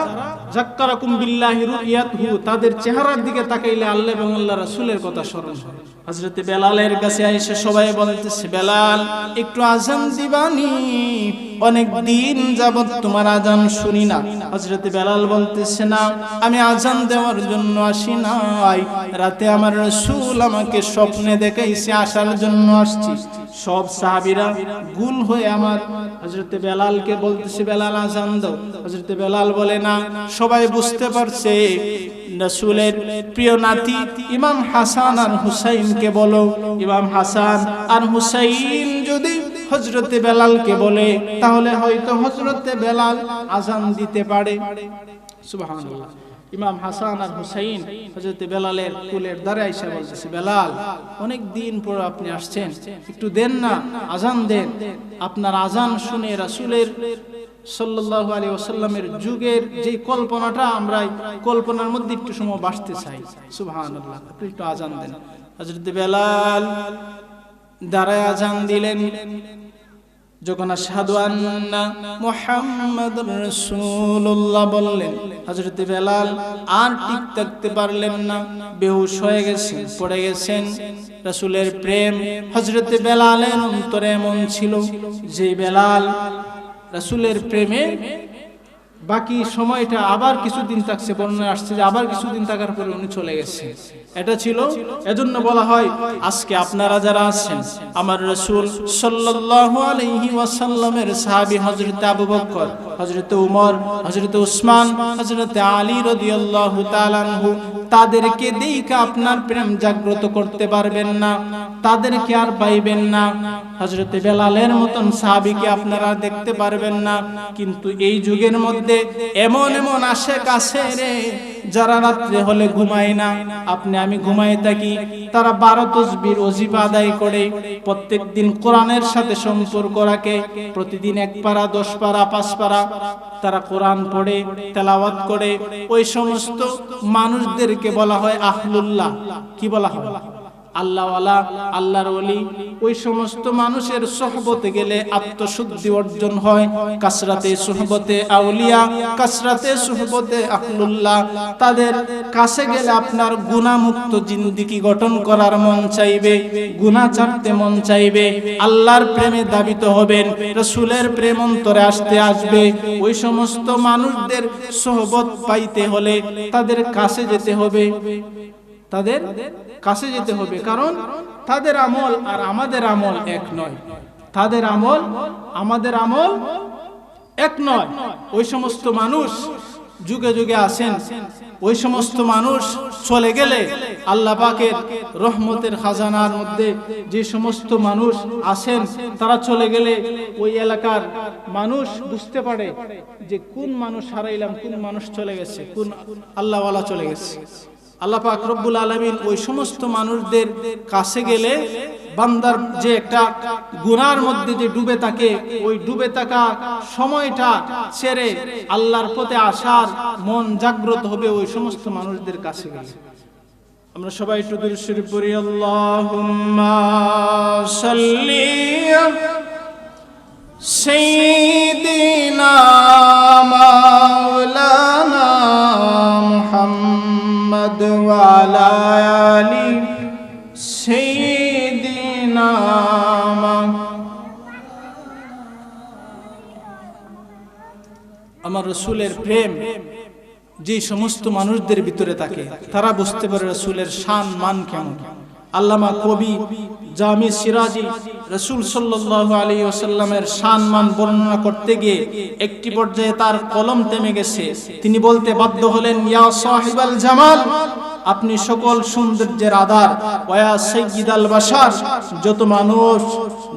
যাক্কারাকুম বিল্লাহি রুইয়াতহু, তাদের চেহারার দিকে তাকাইলে আল্লাহ এবং আল্লাহ রাসূলের কথা স্মরণ হয়। হযরত বেলালের কাছে এসে সবাই বলতেছে, বেলাল একটু আজান দিবানি, অনেক দিন যাবত তোমার আজান শুনি না। হযরত বেলাল বলতেছে, না, আমি আজান দেওয়ার জন্য আসি নাই, রাতে আমার রাসূল আমাকে স্বপ্নে দেখাইছে, আসার জন্য আসছি। সব সাহাবীরা গুল হয়ে আমার হযরত বেলালকে বলতেছে, বেলাল আজান দাও। হযরত বেলাল বলে, না, সবাই বুঝতে পারছে রাসূলের প্রিয় নাতি ইমাম হাসান আর হুসাইনকে বলো। ইমাম হাসান আর হুসাইন যদি হযরত বেলালকে বলে, তাহলে হয়তো হযরত বেলাল আজান দিতে পারে। সুবহানাল্লাহ। ইমাম হাসান আর হুসাইন হযরত বেলালের কুলের দ্বারে এসে বলতেছে, বেলাল অনেক দিন পর আপনি আসছেন, একটু দেন না, আজান দেন। আপনার আজান শুনে রাসূলের সাল্লাল্লাহু আলাইহি ওয়াসাল্লামের যুগের যে কল্পনাটা, আমরা কল্পনার মধ্যে একটু সময় বাঁচতে চাই। সুবহানাল্লাহ, আপনি একটু আজান দেন। হযরত বেলাল দাঁড়ায় আজান দিলেন। যখন আশহাদু আন্না মুহাম্মাদুর রাসূলুল্লাহ বললেন, হযরত বেলাল আর ঠিক থাকতে পারলেন না, বেহুশ হয়ে গেছেন, পড়ে গেছেন। রাসূলের প্রেম হযরত বেলালের অন্তরে এমন ছিল যে বেলাল রাসূলের প্রেমে বাকি সময়টা আবার কিছুদিন থাকছে, বর্ণনা আসছে যে আবার কিছুদিন থাকার পরে উনি চলে গেছে। এটা ছিল, এজন্য বলা হয় আজকে আপনারা যারা আছেন, আমার রাসূল সাল্লাল্লাহু আলাইহি ওয়াসাল্লামের সাহাবী হযরত আবু বকর, হযরত উমর, হযরত উসমান, হযরত আলী রাদিয়াল্লাহু তাআলা আনহু, তাদেরকে দেখে আপনার প্রেম জাগ্রত করতে পারবেন না, তাদেরকে আর পাইবেন না। হযরত বেলালের মতন সাহাবীকে আপনারা দেখতে পারবেন না। কিন্তু এই যুগের মধ্যে এমন এমন আশেক আছে রে, যারা রাত্রে হলে ঘুমায় না, আপনি আমি ঘুমায় থাকি, তারা 12 তাসবিহ ওজিফা আদায় করে, প্রত্যেকদিন কোরআনের সাথে সম্পর্ক রাখে, প্রতিদিন 1 পারা 10 পারা 5 পারা তারা কোরআন পড়ে, তেলাওয়াত করে। ওই সমস্ত মানুষদেরকে বলা হয় আহলুল্লাহ। কি বলা হয়? আল্লাহওয়ালা, আল্লাহর ওলি। ওই সমস্ত মানুষের সোহবতে গেলে আত্মশুদ্ধি অর্জন হয়। কাসরাতে সোহবতে আউলিয়া, কাসরাতে সোহবতে আহলুল্লাহ। তাদের কাছে গেলে আপনার গুনাহমুক্ত জিন্দেগি গঠন করার মন চাইবে, গুনাহ ছাড়তে মন চাইবে, আল্লাহর প্রেমে দাবিত হবেন, রাসূলের প্রেম অন্তরে আসবে। ওই সমস্ত মানুষদের সোহবত পাইতে হলে তাদের কাছে যেতে হবে, তাদের কাছে যেতে হবে। কারণ তাদের আমল আর আমাদের আমল এক নয়, তাদের আমল আমাদের আমল এক নয়। ওই সমস্ত মানুষ যুগে যুগে আছেন, ওই সমস্ত মানুষ চলে গেলে আল্লাহ পাকের রহমতের খাজানার মধ্যে যে সমস্ত মানুষ আছেন, তারা চলে গেলে ওই এলাকার মানুষ বুঝতে পারে যে কোন মানুষ হারাইলাম, কোন মানুষ চলে গেছে, কোন আল্লাহওয়ালা চলে গেছে। আল্লাহ পাক রব্বুল আলামিন ওই সমস্ত মানুষদের কাছে গেলে বান্দার যে একটা গুনার মধ্যে যে ডুবে থাকে, ওই ডুবে থাকা সময়টা ছেড়ে আল্লাহর পথে আসার মন জাগ্রত হবে ওই সমস্ত মানুষদের কাছে গেলে। আমরা সবাই একটু দুরূদ শরীফ পড়ি। আল্লাহুম্মা সাল্লি সাইয়্যিদিনা মাওলানা মুহাম্মদ ওয়া আলা আলি সাইয়্যিদিনা। আমার রাসূলের প্রেম যে সমস্ত মানুষদের ভিতরে থাকে, তারা বুঝতে পারে রাসূলের শান মান কেমন। আল্লামা কবি জামি সিরাজি রাসূল সাল্লাল্লাহু আলাইহি ওয়াসাল্লামের সম্মান বর্ণনা করতে গিয়ে একটি পর্যায়ে তার কলম থেমে গেছে। তিনি বলতে বাধ্য হলেন, ইয়া সাহিবাল জামাল, আপনি সকল সৌন্দর্যের আধার, ওয়া সাইয়্যিদাল বাশার,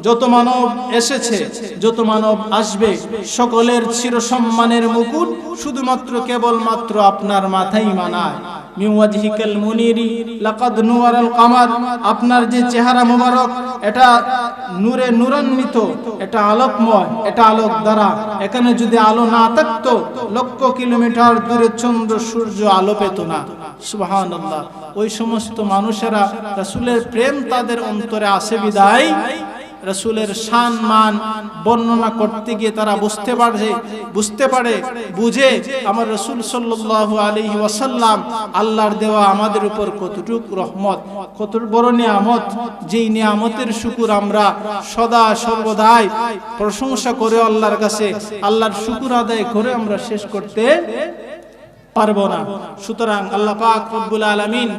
যত মানব এসেছে, যত মানব আসবে, সকলের চিরসম্মানের মুকুট শুধুমাত্র কেবলমাত্র আপনার মাথায় মানায়। মিন ওয়াজহিকাল মুনিরি লাকাদ নুরাল কামার, আপনার যে চেহারা মোবারক এটা নূরে নূরান্বিত, এটা আলোকময়, এটা আলোক দ্বারা। এখানে যদি আলো না থাকতো লক্ষ কিলোমিটার দূরে চন্দ্র সূর্য আলো পেত না। সুবহানাল্লাহ। ওই সমস্ত মানুষেরা রাসূলের প্রেম তাদের অন্তরে আসে বিদায় রাসূলের সম্মান বর্ণনা করতে গিয়ে তারা বুঝতে পারে বুঝে আমার রাসূল সাল্লাল্লাহু আলাইহি ওয়াসাল্লাম আল্লাহর দেওয়া আমাদের উপর কতটুকু রহমত, কত বড় নিয়ামত, যেই নিয়ামতের শুকর আমরা সদা সর্বদাই প্রশংসা করে আল্লাহর কাছে আল্লাহর শুকর আদায় করে আমরা শেষ করতে পারবো না। সুতরাং আল্লাহ পাক রব্বুল আলামিন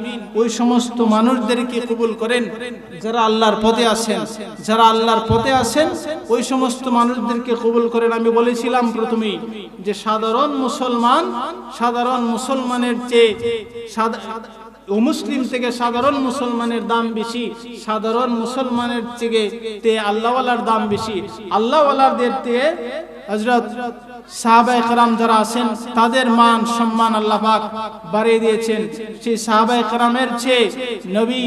ওই সমস্ত মানুষদেরকে কবুল করেন যারা আল্লাহর পথে আছেন, ওই সমস্ত মানুষদেরকে কবুল করেন। আমি বলেছিলাম প্রথমেই যে সাধারণ মুসলমানের চেয়ে মুসলিম থেকে সাধারণ মুসলমানের দাম বেশি, সাধারণ মুসলমানের থেকে আল্লাহওয়ালার দাম বেশি, আল্লাহওয়ালাদের থেকে হযরত সাহাবায়ে কেরাম যারা আছেন তাদের মান সম্মান আল্লাহ পাক বাড়িয়ে দিয়েছেন। সেই সাহাবায়ে কেরামের চেয়ে নবী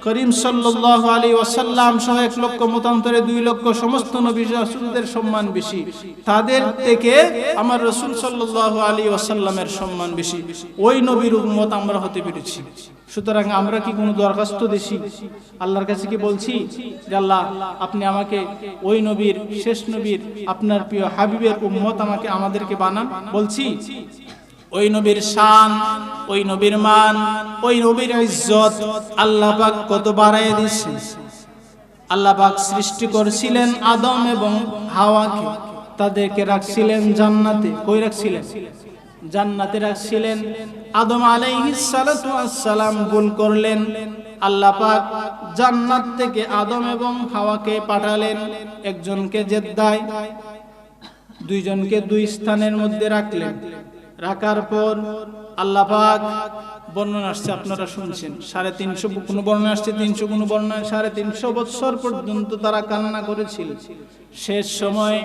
করিম সাল্লাল্লাহু আলাইহি ওয়াসাল্লাম সহ 1 লক্ষ মতান্তরে 2 লক্ষ সমস্ত নবী রাসূলদের সম্মান বেশি, তাদের থেকে আমার রাসূল সাল্লাল্লাহু আলাইহি ওয়াসাল্লামের সম্মান বেশি। ওই নবীর উম্মত আমরা হতে পেরেছি। সুতরাং আমরা কি কোনো দরখাস্ত দিছি আল্লাহর কাছে? কি বলছি যে আল্লাহ আপনি আমাকে ওই নবীর, শেষ নবীর, আপনার প্রিয় হাবিবের উম্মত আমাদেরকে বানান? বলছি? ওই নবীর শান, ওই নবীর মান, ওই নবীর ইজ্জত আল্লাহ পাক কত বাড়ায় দিয়েছেন। আল্লাহ পাক সৃষ্টি করেছিলেন আদম এবং হাওয়াকে, তাদেরকে রাখছিলেন জান্নাতে। কই রাখছিলেন? জান্নাতে রাখছিলেন। আদম আলাইহিস সালাতু ওয়াস সালাম ভুল করলেন, আল্লাহ পাক জান্নাত থেকে আদম এবং হাওয়াকে পাঠালেন, একজনকে জেদ্দায়, দুইজনকে দুই স্থানের মধ্যে রাখলেন। রাখার পর আল্লাহ পাক, বর্ণনা আসছে আপনারা শুনছেন, 350, কোনো বর্ণনা আসছে 300, কোনো বর্ণনা 350 বছর পর্যন্ত তারা কান্না করেছিল। শেষ সময়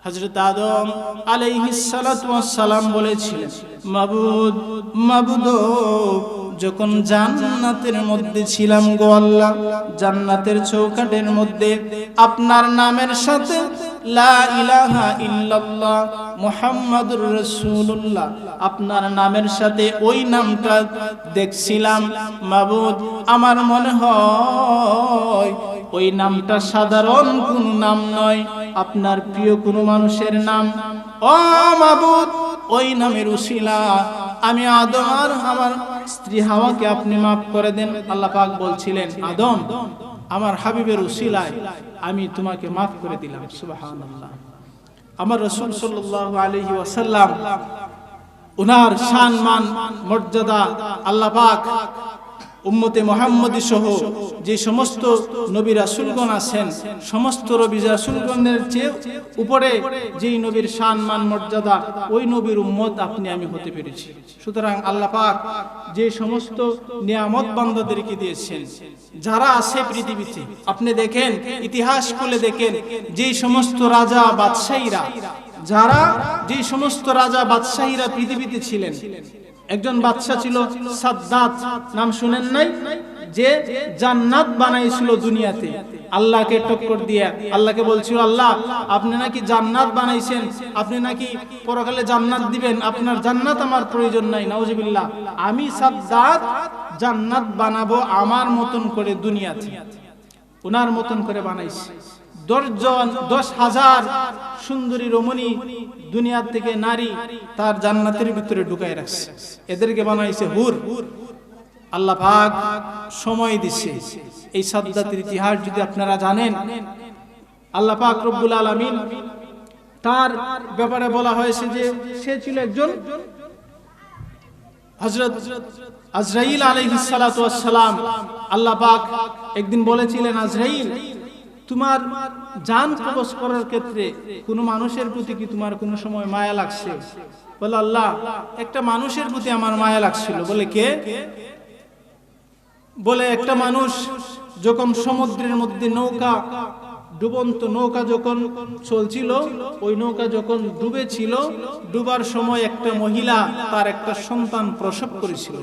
হযরত আদম আলাইহিস সালাতু ওয়াস সালাম বলেছিলেন, মাবুদ, যখন জান্নাতের মধ্যে ছিলাম গো আল্লাহ, জান্নাতের চৌকাঠের মধ্যে আপনার নামের সাথে লা ইলাহা ইল্লাল্লাহ মুহাম্মাদুর রাসূলুল্লাহ, আপনার নামের সাথে ওই নামটা দেখছিলাম। মাবুদ, আমার মনে হয় ওই নামটা সাধারণ কোনো নাম নয়, আপনার প্রিয় কোনো মানুষের নাম। ও মাবুদ, ওই নামের উসিলা আমি আদম আর আমার স্ত্রী হাওয়াকে আপনি মাফ করে দেন। আল্লাহ পাক বলছিলেন, আদম, আমার হাবিবের উসিলায় আমি তোমাকে মাফ করে দিলাম। সুবহানাল্লাহ। আমার রাসূল সাল্লাল্লাহু আলাইহি ওয়াসাল্লাম উনার শান মান মর্যাদা আল্লাহ পাক উম্মতে মুহাম্মদী সহ যে সমস্ত নবী রাসূলগণ আছেন, সমস্ত নবী রাসূলগণের চেয়ে উপরে যেই নবীর সম্মান মর্যাদা, ওই নবীর উম্মত আপনি আমি হতে পেরেছি। সুতরাং আল্লাহ পাক যে সমস্ত নিয়ামত বান্দাদেরকে দিয়েছেন, যারা আছে পৃথিবীতে, আপনি দেখেন, ইতিহাস খুলে দেখেন, যেই সমস্ত রাজা বাদশাহীরা, যে সমস্ত রাজা বাদশাহীরা পৃথিবীতে ছিলেন, একজন বাদশা ছিল সাদ্দাত, নাম শুনেন নাই? যে জান্নাত বানাইছিল দুনিয়াতে, আল্লাহকে টক্কর দিয়ে আল্লাহকে বলছিল, আল্লাহ আপনি নাকি জান্নাত বানাইছেন, আপনি নাকি পরকালে জান্নাত দিবেন, আপনার জান্নাত আমার প্রয়োজন নাই। নাউজুবিল্লাহ, আমি সাদ্দাত জান্নাত বানাবো আমার মতন করে দুনিয়াতে, ওনার মতন করে বানাইছে। 10,000 সুন্দরী রমণী দুনিয়ার থেকে নারী তার জান্নাতের ভিতরে ঢুকাই রাখছে, এদেরকে বানাইছে হুর। আল্লাহ পাক সময় দিছে। এই সাদ্দাতের ইতিহাস যদি আপনারা জানেন, আল্লাহ পাক রব্বুল আলামিন তার ব্যাপারে বলা হয়েছে যে সে ছিল একজন হযরত আজরাইল আলাইহিস সালাতু ওয়াস সালাম, আল্লাহ পাক একদিন বলেছিলেন, আজরাইল, তোমার জান কবজ করার ক্ষেত্রে কোনো মানুষের প্রতি কি তোমার কোনো সময় মায়া লাগছে? বলে, আল্লাহ, একটা মানুষের প্রতি আমার মায়া লাগছিল। বলে, কে? বলে, একটা মানুষ যখন সমুদ্রের মধ্যে নৌকা, ডুবন্ত নৌকা যখন চলছিল, ওই নৌকা যখন ডুবেছিল, ডুবার সময় একটা মহিলা তার একটা সন্তান প্রসব করেছিল।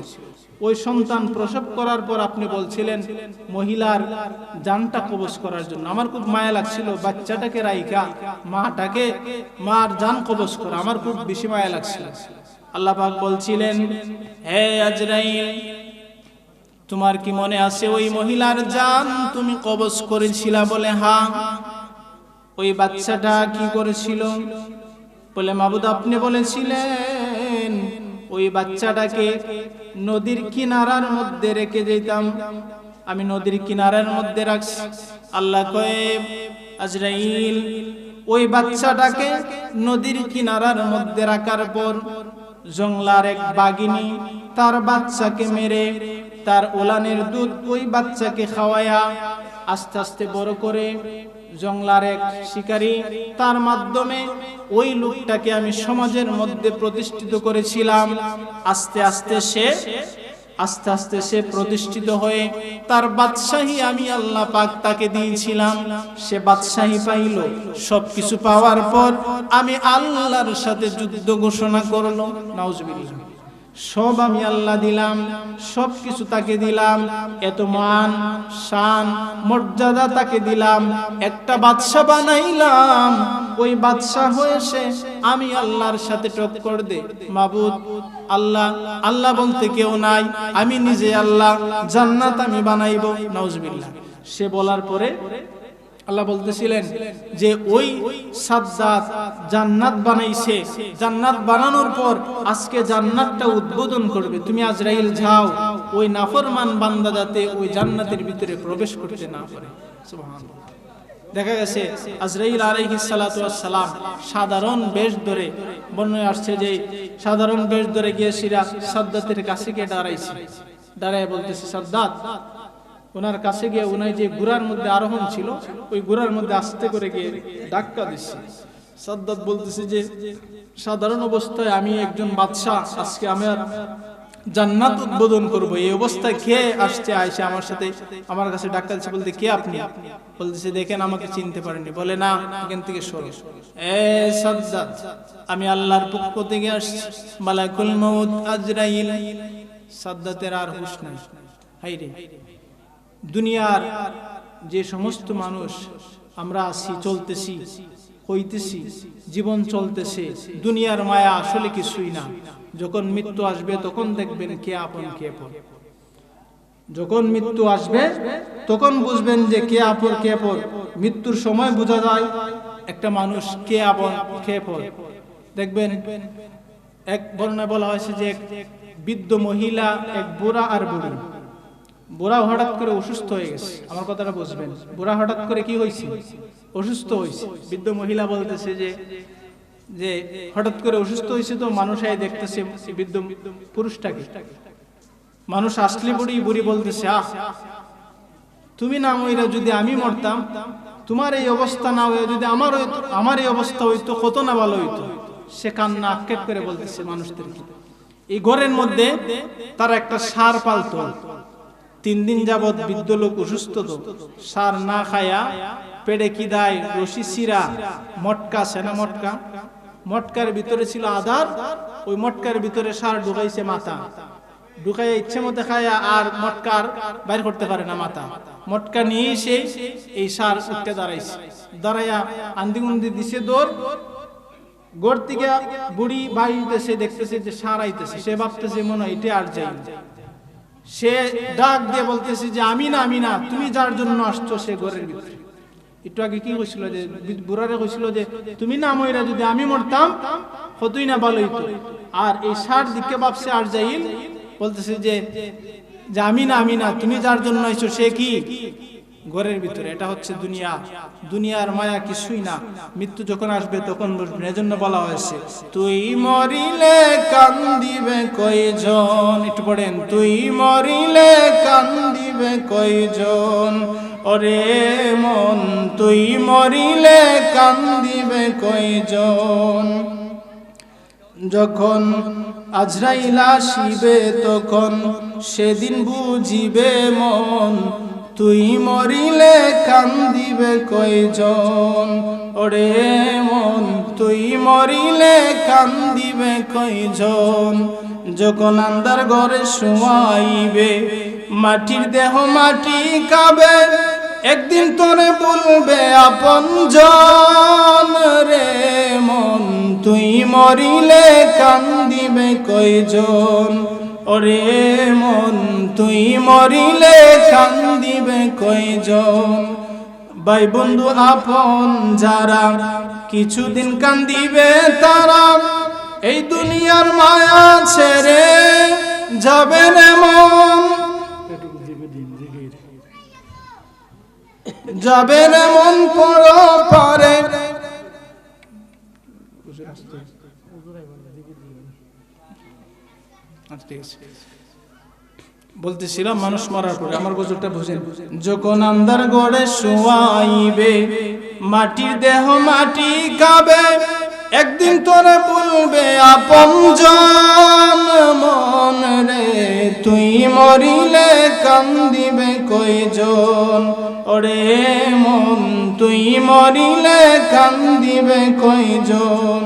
ওই সন্তান প্রসব করার পর আপনি বলছিলেন মহিলার জানটা কবজ করার জন্য। আমার খুব মায়া লাগছিল, বাচ্চাটাকে রাইখা মার জান কবজ করা আমার খুব বেশি মায়া লাগছিল। আল্লাহ পাক বলছিলেন, হে আজরাইল, তোমার কি মনে আছে ওই মহিলার জান তুমি কবজ করেছিলা? বলে, হ্যাঁ। ওই বাচ্চাটা কি করেছিল? বলে, মাবুদ, আপনি বলেছিলেন ওই বাচ্চাটাকে নদীর কিনারার মধ্যে রেখে যেতাম। আমি নদীর কিনারার মধ্যে রাখছি। আল্লাহ কয়ে, আজরাইল, ওই বাচ্চাটাকে নদীর কিনারার মধ্যে রাখার পর জংলার এক বাঘিনী তার বাচ্চাকে মেরে তার ওলানের দুধ ওই বাচ্চাকে খাওয়ায়া আস্তে আস্তে বড় করে জংলার এক শিকারী তার মাধ্যমে ওই লোকটাকে আমি সমাজের মধ্যে প্রতিষ্ঠিত করেছিলাম। আস্তে আস্তে সে প্রতিষ্ঠিত হয়ে তার বাদশাহী আমি আল্লাহ পাক তাকে দিয়েছিলাম। সে বাদশাহী পাইল। সবকিছু পাওয়ার পর আমি আল্লাহর সাথে যুদ্ধ ঘোষণা করলো। নাউজুবিল্লাহ। সব আমি আল্লাহ দিলাম, সবকিছু তাকে দিলাম, এত মান শান মর্যাদা তাকে দিলাম, একটা বাদশা বানাইলাম। ওই বাদশা হয়েছে আমি আল্লাহর সাথে টক্কর দে। মাবুদ, আল্লাহ বলতে কেউ নাই, আমি নিজে আল্লাহ, জান্নাত আমি বানাইব। নাউজুবিল্লাহ। সে বলার পরে আল্লাহ বলতেছিলেন যে ওই সাজ্জাদ জান্নাত বানাইছে, জান্নাত বানানোর পর আজকে জান্নাতটা উদ্বোধন করবে। তুমি আজরাইল যাও, ওই নাফরমান বান্দা যাতে ওই জান্নাতের ভিতরে প্রবেশ করতে না পারে। সুবহানাল্লাহ। দেখা গেছে আজরাইল আলাইহিস সালাতু ওয়াস সালাম সাধারণ বেশ ধরে, বর্ণনায় আসছে যে সাধারণ বেশ ধরে গিয়ে সাজ্জাদের কাছে গিয়ে দাঁড়ায় বলতেছে, সাজ্জাদ, ওনার কাছে গিয়ে উনি যে ঘোড়ার মধ্যে আরোহণ ছিল ওই ঘোড়ার মধ্যে আস্তে করে গিয়ে ধাক্কা দিচ্ছে। সাজ্জাদ বলতেছে যে সাধারণ অবস্থায় আমি একজন বাদশা, আজকে আমার জান্নাত উদ্বোধন করব, এই অবস্থায় কে আসছে আয়েশা আমার সাথে আমার কাছে ধাক্কা দিচ্ছে? বলতে, কে আপনি? বলতেছে, দেখেন আমাকে চিনতে পারেননি। বলে, না, এখান থেকে সরো। এ সাজ্জাদ, আমি আল্লাহর পক্ষ থেকে আসছি, মালাকুল মউত আজরাইল। সাজ্জাদের আর হুঁশ নাই। হায়রে, দুনিয়ার যে সমস্ত মানুষ আমরা আছি, চলতেছি, হইতেছি, জীবন চলতেছে, দুনিয়ার মায়া আসলে কিছুই না। যখন মৃত্যু আসবে তখন দেখবেন কে আপন কে পর। যখন মৃত্যু আসবে তখন বুঝবেন যে কে আপন কে পর। মৃত্যুর সময় বোঝা যায় একটা মানুষ কে আপন কে পর। দেখবেন এক বর্ণনায় বলা হয়েছে যে এক বৃদ্ধ মহিলা, এক বুড়া আর বুড়ি। বুড়া হঠাৎ করে অসুস্থ হয়ে গেছে। আমার কথাটা বুঝবেন, বুড়া হঠাৎ করে কি হয়েছে? অসুস্থ হয়েছে। বৃদ্ধ মহিলা বলতেছে যে হঠাৎ করে অসুস্থ হয়েছে, তো মানুষ দেখতেছে বৃদ্ধ পুরুষটাকে। মানুষ আসলে বুড়ি বলতেছে, তুমি না মইরা যদি আমি মরতাম, তোমার এই অবস্থা না হয়ে যদি আমার এই অবস্থা হইতো, কত না ভালো হইতো। সে কান্না আক্ষেপ করে বলতেছে মানুষদেরকে। এই ঘরের মধ্যে তারা একটা ষাঁড় পালতো। 3 দিন যাবৎ বৃদ্ধ লোক অসুস্থ, তো ষাঁড় না খায়া পেড়ে কি দেয়, রশি সিরা মটকা, সেনা মটকার ভিতরে ছিল আদার। ওই মটকার ভিতরে ষাঁড় ঢুকাইছে মাথা, ঢুকাইয়া ইচ্ছে মতো খায়া, আর মটকার বাইর করতে পারে না মাথা। মটকা নিয়ে এসে এই ষাঁড় উঠতে দাঁড়াইয়া আন্দিগুন্দি দিছে দৌড়। গোড় থেকে বুড়ি বাইতেছে, দেখতেছে যে ষাঁড় আইতেছে। সে ভাবতেছে মনে হয় এটা আর যাই। সে ডাক দিয়ে বলতেছে যে আমি না, তুমি যার জন্য আসছো সে ঘরের ভিতরে। একটু আগে কি হয়েছিল যে বুড়ারে হয়েছিল যে তুমি না মইরা যদি আমি মরতাম কতই না ভালো হইতো। আর এই ষাঁড় দিকে ভাবছে আর যাইল, বলতেছে যে আমি না, তুমি যার জন্য আইছো সে কি? ঘরের ভিতরে। এটা হচ্ছে দুনিয়া, দুনিয়ার মায়া কিছুই না। মৃত্যু যখন আসবে তখন বুঝবেন। এজন্য বলা হয়েছে তুই মরিলে কান্দিবে কয়জন, একটু পড়েন, তুই মরিলে কান্দিবে কয়জন, ওরে মন তুই মরিলে কান্দিবে কয়জন। যখন আজরাইল আসিবে তখন সেদিন বুঝিবে মন, তুই মরিলে কান্দিবে কয়জন, ওরে মন তুই মরিলে কান্দিবে কয়জন। যখন আন্ধার ঘরে শোয়াইবে মাটির দেহ মাটি কাবে, একদিন তোরে বলবে আপনজন, রে মন তুই মরিলে কান্দিবে কয়জন, ওরে মন তুই মরিলে কান্দিবে কয়জন। ভাই বন্ধু আপন যারা কিছুদিন কান্দিবে তারা, এই দুনিয়ার মায়া ছেড়ে যাবে রে মন, যাবে রে মন পর পারে। বলতেছিলাম মানুষ মরার পরে, আমার গজলটা বুঝেন। যখন আন্ধার ঘরে শোয়াইবে মাটির দেহ মাটি কাবে, একদিন তোরে বলবে আপনজন, মন রে তুই মরিলে কান্দিবে কয়জন, ওরে মন তুই মরিলে কান্দিবে কয়জন।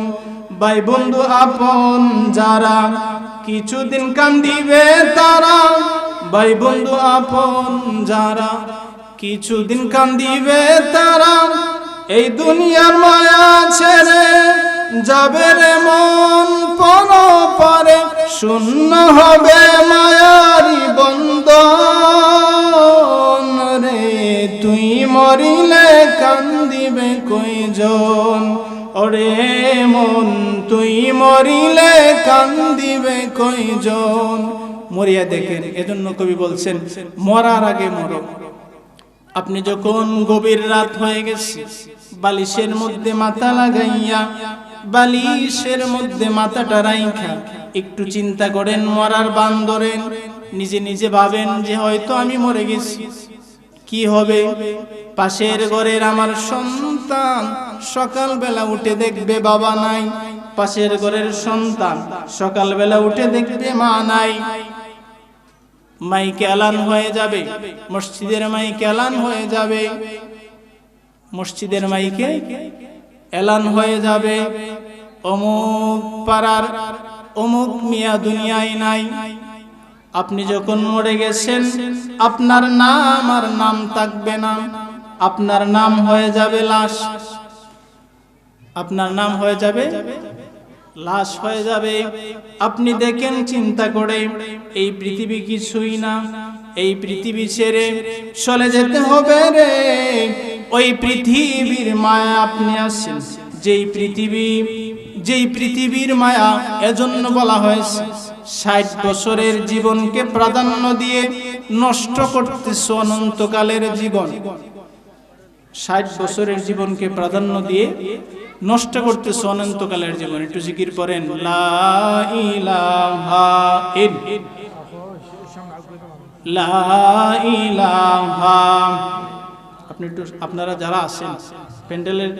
ভাই বন্ধু আপন যারা কিছুদিন কান্দিবে তারা, ভাই বন্ধু আপন যারা কিছুদিন কান্দিবে তারা, এই দুনিয়ার মায়া ছেড়ে যাবে রে মন পর পারে। শূন্য হবে মায়ারি বন্ধন, রে তুই মরিলে কান্দিবে কয়জন, ওরে মন তুই মরিলে কান্দিবে কয়জন। মরিয়া দেখেন, এজন্য কবি বলছেন মরার আগে মরো। আপনি যখন গভীর রাত হয়ে গেছে, বালিশের মধ্যে মাথা লাগাইয়া, বালিশের মধ্যে মাথাটা রাইখা একটু চিন্তা করেন মরার বান ধরেন, নিজে নিজে ভাবেন যে হয়তো আমি মরে গেছি, কি হবে? পাশের ঘরের আমার সন্তান সকালবেলা উঠে দেখবে বাবা নাই, পাশের ঘরের সন্তান সকালবেলা উঠে দেখবে মা নাই। মাইকে এলান হয়ে যাবে, মসজিদের মাইকে এলান হয়ে যাবে, মসজিদের মাইকে এলান হয়ে যাবে, অমুক পাড়ার অমুক মিয়া দুনিয়ায় নাই। আপনি যখন মরে গেছেন আপনার নাম আর নাম থাকবে না, আপনার নাম হয়ে যাবে লাশ, আপনার নাম হয়ে যাবে লাশ হয়ে যাবে। আপনি দেখেন চিন্তা করে এই পৃথিবী কিছুই না, এই পৃথিবী ছেড়ে চলে যেতে হবে রে। ওই পৃথিবীর মায়া আপনি আছেন, যেই পৃথিবীর মায়া, এজন্য বলা হয়েছে 60 বছরের জীবনকে প্রাধান্য দিয়ে নষ্ট করতেছো অনন্তকালের জীবন। 60 বছরের জীবনকে প্রাধান্য দিয়ে নষ্ট করতেছো অনন্তকালের জীবন। একটু জিকির করেন লা ইলাহা ইল্লাল্লাহ। আপনি একটু, আপনারা যারা আছেন প্যান্ডেলের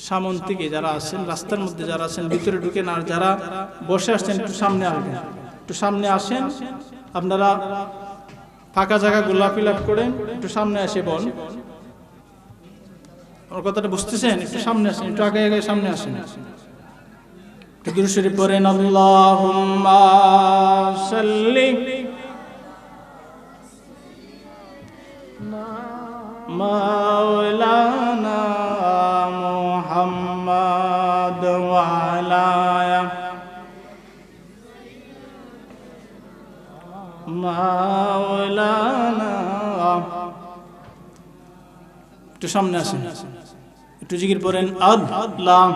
সামন থেকে যারা আছেন, রাস্তার মধ্যে যারা আছেন ভিতরে ঢুকেন, আর যারা বসে আসছেন একটু সামনে আসবেন, একটু সামনে আসেন। আপনারা ফাঁকা জায়গা গোলাপি লাভ করেন, একটু সামনে আসে বল। আমার কথাটা বুঝতেছেন? একটু সামনে আসেন, একটু আগে আগে সামনে আসেন। একটু দুরূদ শরীফ পড়েন আল্লাহুম্মা সাল্লি মাওলানা মুহাম্মাদ ওয়া আলা মাওলানা। একটু সামনে আসেন, একটু জিকির করেন আল্লাহ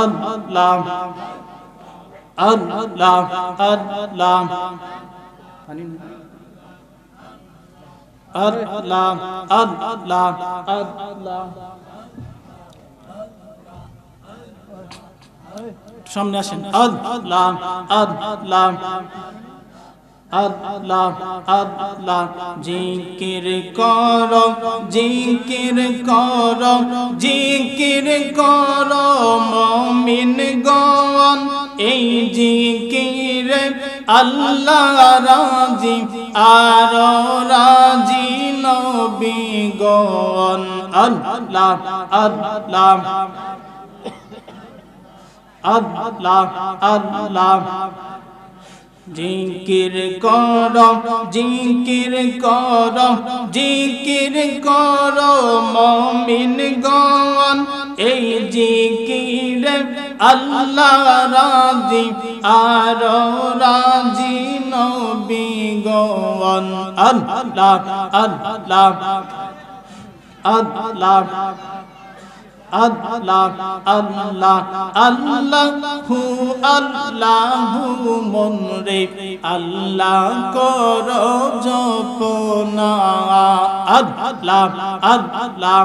আল্লাহ আল্লাহ আল্লাহ। আল্লাহ আল্লাহ আল্লাহ। সামনে আসেন। আল্লাহ আল্লাহ আল্লাহ আল্লাহ। জিকির করো জিকির করো জিকির করো মুমিন গণ, এই জিকিরে আল্লাহ রাজি আর রাজি নবী গণ। আল্লাহ আল্লাহ আল্লাহ আল্লাহ। জিকির করো জিকির করো জিকির করো মুমিন গণ, এই জিকিরে আল্লাহ রাজি আর রাজি নবী গণ। আল্লাহ আল্লাহ আল্লাহ আল্লাহ আল্লাহ আল্লাহু আল্লাহু মনরে আল্লাহ করো জপনা। আল্লাহ আল্লাহ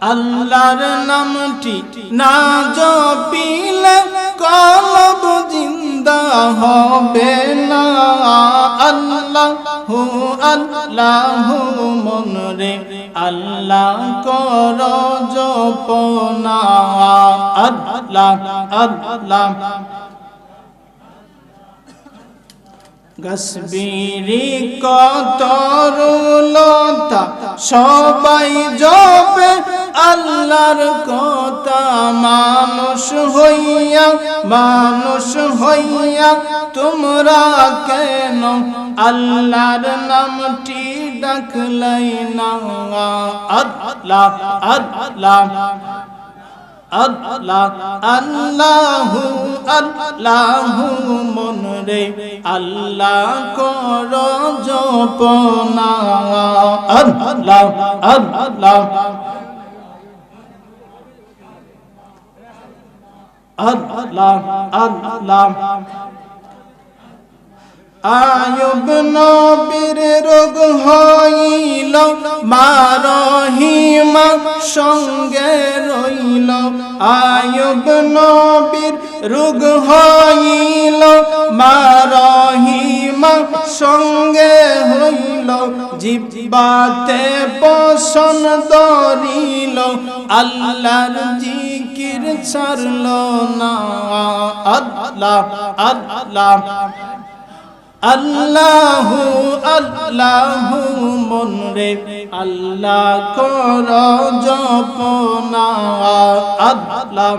আল্লাহর নামটি না জপিলে কলব জিন্দা হবে না। আল্লাহু আল্লাহু মনরে আল্লাহ করো জপনা। আল্লাহ আল্লাহ গাছবিরি কতরুলতা সবাই জপে আল্লাহর কথা। মানুষ হইয়া তোমরা কেন আল্লাহর নামটি ডাকলাই না। আল্লাহ আল্লাহ আল্লাহ আল্লাহু আল্লাহু মনরে আল্লাহ করো জপনা। আল্লাহ আল্লাহ আল্লাহ আল্লাহ। আয়ুব নবীর রোগ হইল, মা রহিমা সঙ্গে রইল। আয়ুব নবীর রোগ হইল, মা রহিমা সঙ্গে হইল। জিহ্বাতে পশন ধরিল, আল্লাহর জিকির ছাড়ল না। আল্লাহ আল্লাহ আল্লাহু আল্লাহু মনরে আল্লাহ করো জপনা। আল্লাহ